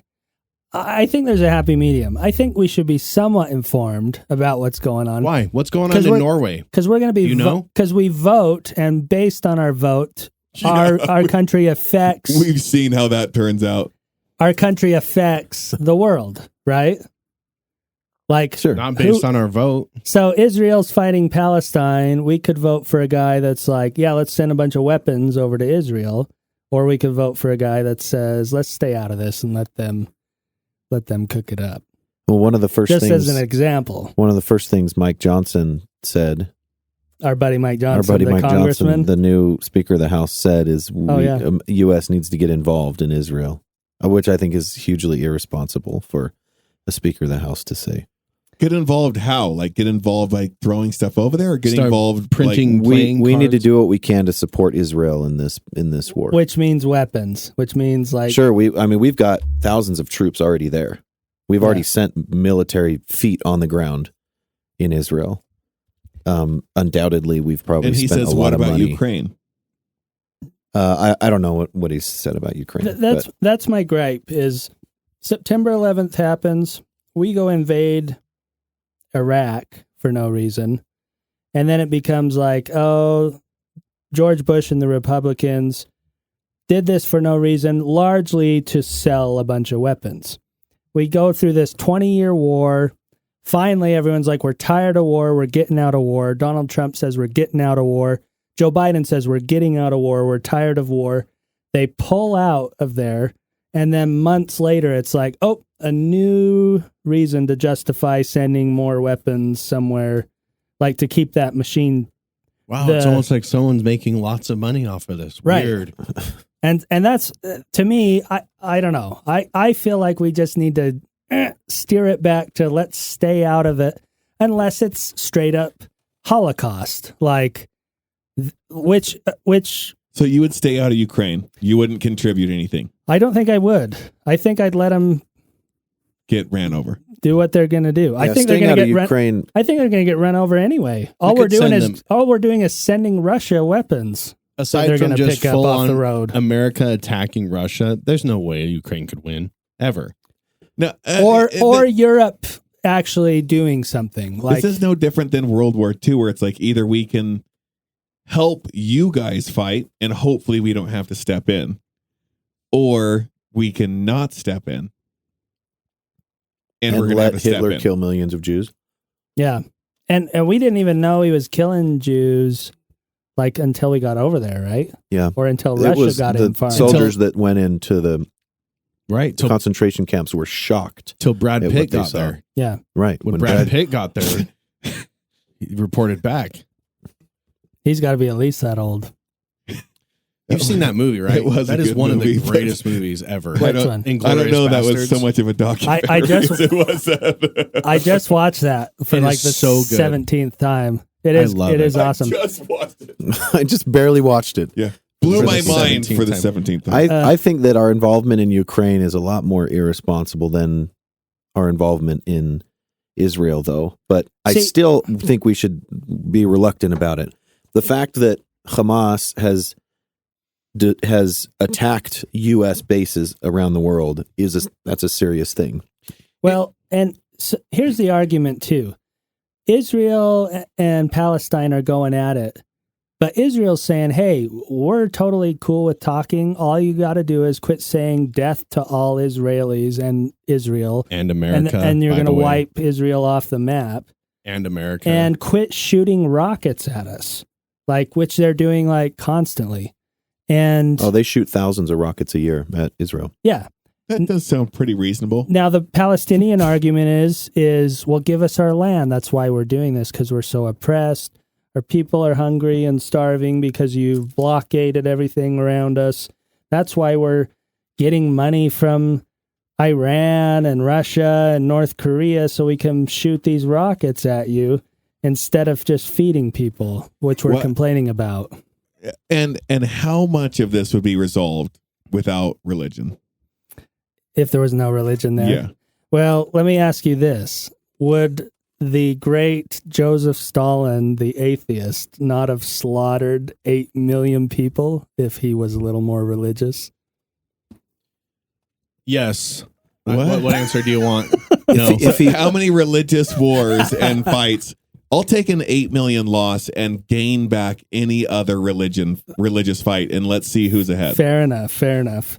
I think there's a happy medium. I think we should be somewhat informed about what's going on. Why? What's going on 'Cause in we're- Norway? Because we're going to be, You know? because we vote, and based on our vote, our country affects We've seen how that turns out. the world, right? Like, Sure. Not based on our vote. so Israel's fighting Palestine. We could vote for a guy that's like, yeah, let's send a bunch of weapons over to Israel, or we could vote for a guy that says, let's stay out of this and let them cook it up. Well, one of the first Just things, as an example, one of the first things Mike Johnson said, our buddy Mike Johnson, our buddy the Mike congressman. Johnson, the new Speaker of the House, said is yeah. U.S. needs to get involved in Israel, which I think is hugely irresponsible for a Speaker of the House to say. Get involved how? Like get involved by throwing stuff over there or get Start involved printing like, playing We need to cards. do what we can to support Israel in this war. Which means weapons, which means like, Sure, we've got thousands of troops already there. We've already sent military feet on the ground in Israel. Undoubtedly, we've probably and he spent says, a what lot of about money. Ukraine? I don't know what he said about Ukraine. that's my gripe is September 11th happens. We go invade Iraq for no reason. And then it becomes like, oh, George Bush and the Republicans did this for no reason, largely to sell a bunch of weapons. We go through this 20-year war. Finally, everyone's like, we're tired of war. We're getting out of war. Donald Trump says we're getting out of war. Joe Biden says we're getting out of war. We're tired of war. They pull out of there. And then months later, it's like, oh, a new reason to justify sending more weapons somewhere, like to keep that machine. Wow, it's almost like someone's making lots of money off of this. Right. Weird. And that's, to me, I don't know. I feel like we just need to steer it back to let's stay out of it unless it's straight up Holocaust, like which. So you would stay out of Ukraine. You wouldn't contribute anything. I don't think I would. I think I'd let them get ran over. Do what they're going to do. I think they're going to get Ukraine. I think they're going to get run over anyway. All we're doing is sending Russia weapons. Aside from just full on the road. America attacking Russia, there's no way Ukraine could win ever. No, or Europe actually doing something. Like, this is no different than World War II, where it's like either we can help you guys fight and hopefully we don't have to step in, or we can not step in and we're going to let Hitler kill millions of Jews. Yeah, and we didn't even know he was killing Jews. Like until we got over there, right? Yeah. Or until Russia got in far. Soldiers that went into the concentration camps were shocked. Till Brad Pitt got there. Yeah. Right. When Brad Pitt got there, he reported back. He's got to be at least that old. You've seen that movie, right? That is one of the greatest movies ever. Which one? I don't know that was so much of a documentary. I just watched that for like the 17th time. It is awesome. I just watched it. I just barely watched it. Yeah. Blew my mind for the 17th time. I think that our involvement in Ukraine is a lot more irresponsible than our involvement in Israel, though. But I still think we should be reluctant about it. The fact that Hamas has attacked U.S. bases around the world that's a serious thing. Well, and so here's the argument, too. Israel and Palestine are going at it, but Israel's saying, hey, we're totally cool with talking. All you got to do is quit saying death to all Israelis and Israel. And America. And you're going to wipe Israel off the map. And America. And quit shooting rockets at us, which they're doing constantly. And they shoot thousands of rockets a year at Israel. Yeah. That does sound pretty reasonable. Now, the Palestinian argument is, well, give us our land. That's why we're doing this, because we're so oppressed. Our people are hungry and starving because you've blockaded everything around us. That's why we're getting money from Iran and Russia and North Korea so we can shoot these rockets at you instead of just feeding people, which we're complaining about. And how much of this would be resolved without religion? If there was no religion there. Yeah. Well, let me ask you this. Would the great Joseph Stalin, the atheist, not have slaughtered 8 million people if he was a little more religious? Yes. What answer do you want? No. How many religious wars and fights? I'll take an 8 million loss and gain back any other religious fight, and let's see who's ahead. Fair enough.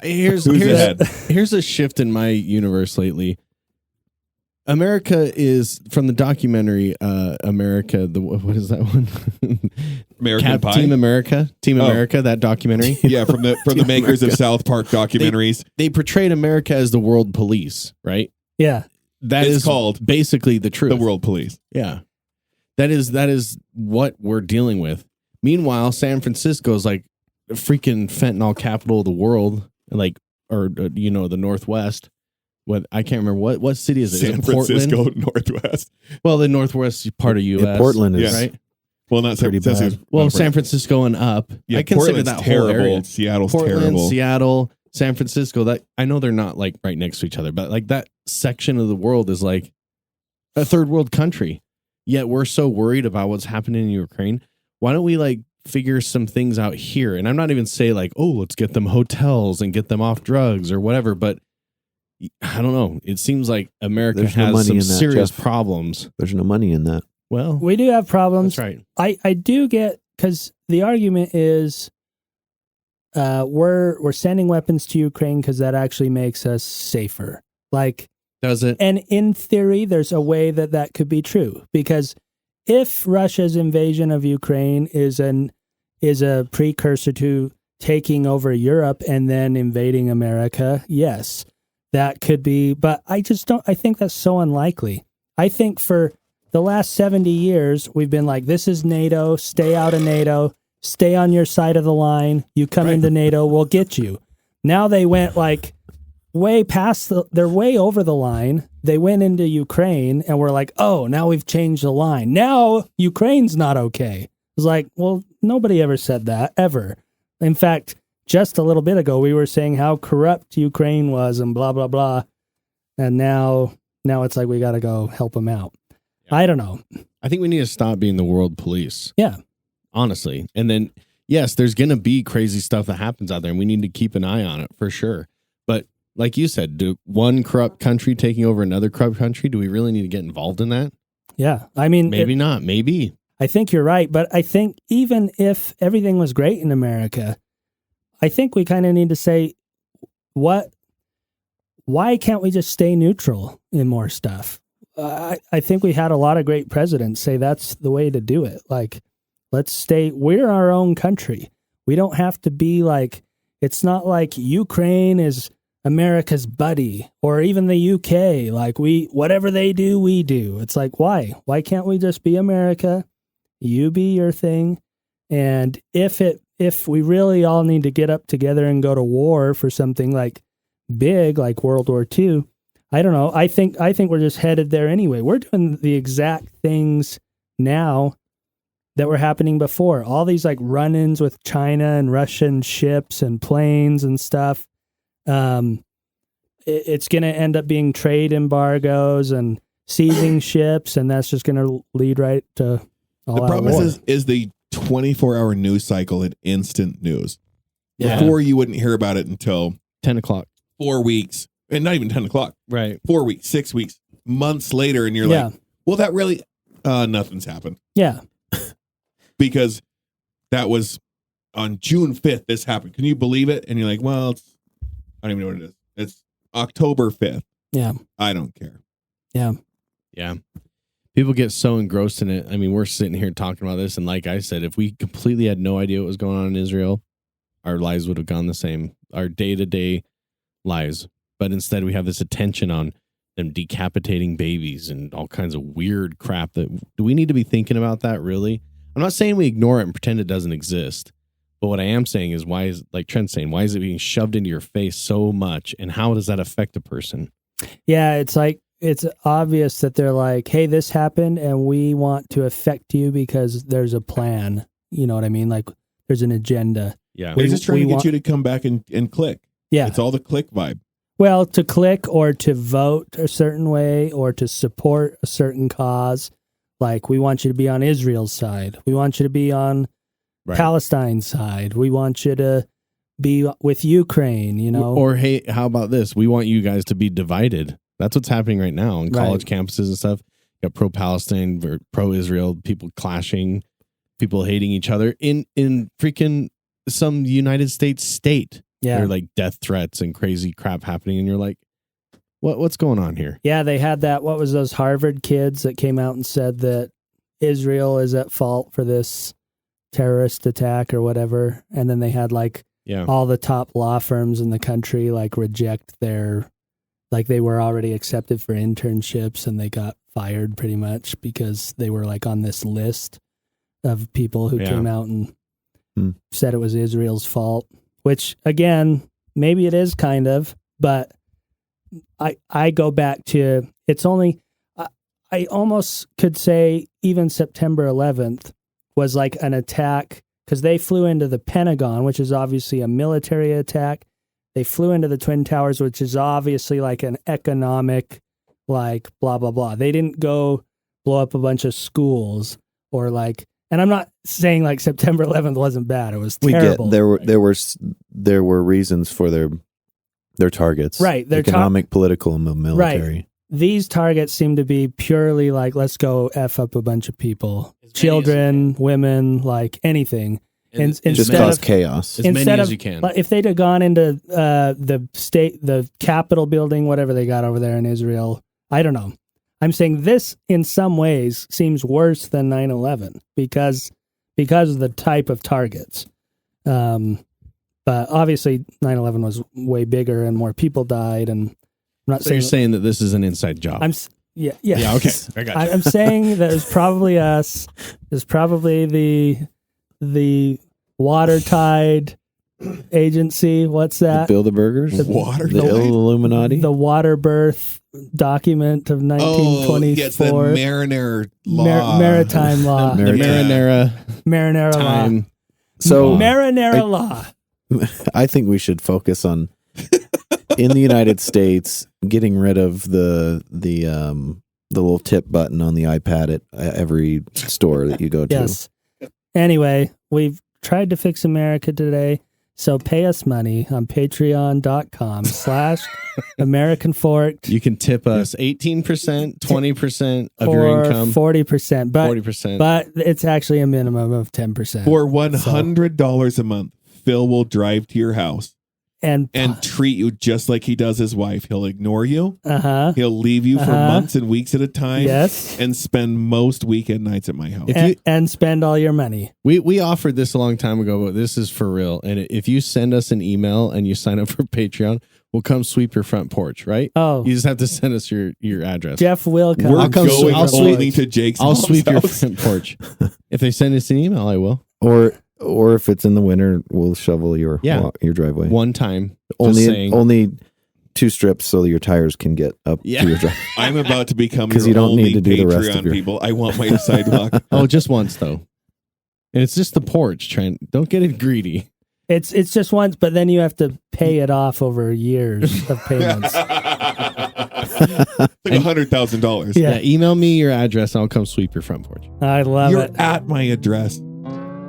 Here's a shift in my universe lately. America is, from the documentary America, what is that one? American Pie? Team America, that documentary. Yeah, from the makers of South Park documentaries. They portrayed America as the world police, right? Yeah. That is called basically the truth. The world police. Yeah. That is what we're dealing with. Meanwhile, San Francisco is like a freaking fentanyl capital of the world, the Northwest. I can't remember what city is it? San Francisco Northwest. Well, the Northwest part of U.S. Yeah, Portland is right. Well, not San Francisco. Well, San Francisco and up. Yeah, I consider that terrible. whole area. Seattle's Portland, terrible. Seattle, San Francisco. That I know they're not right next to each other, but that section of the world is like a third world country. Yet we're so worried about what's happening in Ukraine. Why don't we figure some things out here? And I'm not even saying let's get them hotels and get them off drugs or whatever. But I don't know. It seems like America has some serious problems. There's no money in that. Well, We do have problems. that's right. I do get, because the argument is we're sending weapons to Ukraine because that actually makes us safer. Like, Does it? and in theory, there's a way that could be true, because if Russia's invasion of Ukraine is a precursor to taking over Europe and then invading America, yes, that could be. But I think that's so unlikely. I think for the last 70 years, we've been like, this is NATO, stay out of NATO, stay on your side of the line. You come into NATO, we'll get you. Now they went like way past they're way over the line. They went into Ukraine and we're like, oh, now we've changed the line. Now Ukraine's not okay. It's like, well, nobody ever said that, ever. In fact, just a little bit ago, we were saying how corrupt Ukraine was and blah, blah, blah. And now it's like we got to go help them out. Yeah. I don't know. I think we need to stop being the world police. Yeah. Honestly. And then, yes, there's going to be crazy stuff that happens out there, and we need to keep an eye on it for sure. But like you said, do one corrupt country taking over another corrupt country, do we really need to get involved in that? Yeah. I mean, maybe not. Maybe. I think you're right. But I think even if everything was great in America, I think we kind of need to say, why can't we just stay neutral in more stuff? I think we had a lot of great presidents say that's the way to do it. Like, we're our own country. We don't have to be like, it's not like Ukraine is America's buddy or even the UK. Like, whatever they do, we do. It's like, why? Why can't we just be America? You be your thing. And if we really all need to get up together and go to war for something like big, like World War II, I don't know. I think we're just headed there anyway. We're doing the exact things now that were happening before. All these like run-ins with China and Russian ships and planes and stuff. It's going to end up being trade embargoes and seizing ships, and that's just going to lead right to all out war. The problem is the 24-hour news cycle at instant news. Yeah. Before, you wouldn't hear about it until 10 o'clock. 4 weeks. And not even 10 o'clock. Right. 4 weeks, 6 weeks, months later, and you're like, well, that really, nothing's happened. Yeah. Because that was on June 5th, this happened. Can you believe it? And you're like, well, I don't even know what it is. It's October 5th. Yeah. I don't care. Yeah. Yeah. People get so engrossed in it. I mean, we're sitting here talking about this, and like I said, if we completely had no idea what was going on in Israel, our lives would have gone the same. Our day-to-day lives. But instead, we have this attention on them decapitating babies and all kinds of weird crap. Do we need to be thinking about that, really? I'm not saying we ignore it and pretend it doesn't exist. But what I am saying is, why is, like Trent's saying, why is it being shoved into your face so much? And how does that affect a person? Yeah, it's like, it's obvious that they're like, hey, this happened and we want to affect you because there's a plan. You know what I mean? Like, there's an agenda. Yeah. They're just trying to get you to come back and click. Yeah. It's all the click vibe. Well, to click or to vote a certain way or to support a certain cause. Like, we want you to be on Israel's side. We want you to be on Palestine's side. We want you to be with Ukraine, you know. Or, hey, how about this? We want you guys to be divided. That's what's happening right now on college campuses and stuff. You got pro-Palestine, pro-Israel, people clashing, people hating each other in freaking some United States state. Yeah. There are like death threats and crazy crap happening, and you're like, what's going on here? Yeah, they had that. What was those Harvard kids that came out and said that Israel is at fault for this terrorist attack or whatever? And then they had like all the top law firms in the country like reject their, like they were already accepted for internships and they got fired pretty much because they were like on this list of people who came out and said it was Israel's fault. Which, again, maybe it is kind of, but I go back to, it's only, I almost could say even September 11th was like an attack, because they flew into the Pentagon, which is obviously a military attack. They flew into the Twin Towers, which is obviously like an economic, like, blah, blah, blah. They didn't go blow up a bunch of schools or like, and I'm not saying like September 11th wasn't bad. It was terrible. There were reasons for their targets. Right. Their economic, political, and military. Right. these targets seem to be purely like, let's go F up a bunch of people, children, women, like anything. Just Instead cause of chaos. As many instead as of, you can. like, if they'd have gone into the Capitol building, whatever they got over there in Israel, I don't know. I'm saying this in some ways seems worse than 9/11 because of the type of targets. But obviously 9/11 was way bigger and more people died. And I'm not So saying you're saying that this is an inside job? Yeah. Yeah, okay. I got you. I'm saying that it's probably us. It's probably the Watertide agency. What's that? The Bilderbergers? Watertide? The Illuminati? The water birth document of 1924. It's the Marinara law. Maritime law. The marinara Marinara time. law. So Marinara law. I think we should focus on in the United States getting rid of the little tip button on the iPad at every store that you go to. Yes. Anyway, we've tried to fix America today, so pay us money on patreon.com/AmericanForked. You can tip us 18%, 20% of or your income. 40%, but 40%. but it's actually a minimum of 10%. For $100 a month, Phil will drive to your house and treat you just like he does his wife. He'll ignore you. He'll leave you for Uh-huh. months and weeks at a time. Yes. And spend most weekend nights at my house. and spend all your money. We offered this a long time ago, but this is for real. And if you send us an email and you sign up for Patreon, we'll come sweep your front porch, right? Oh. You just have to send us your address. Jeff will come. We're come going I'll only sweep- to Jake's I'll mom's sweep your house. front porch. If they send us an email, I will. Or if it's in the winter, we'll shovel your driveway. One time. Just saying. Only 2 strips so that your tires can get up Yeah. to your driveway. I'm about to become 'Cause your you don't only need to do the rest Patreon of your- people. I want my sidewalk. Oh, just once though. And it's just the porch, Trent. Don't get it greedy. It's just once, but then you have to pay it off over years of payments. Like $100,000. Yeah. Yeah, email me your address and I'll come sweep your front porch. I love You're it. at my address.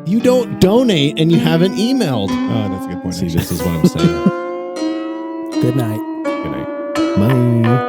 You don't donate and you haven't emailed. Oh, that's a good point. See, this is what I'm saying. Good night. Good night. Bye.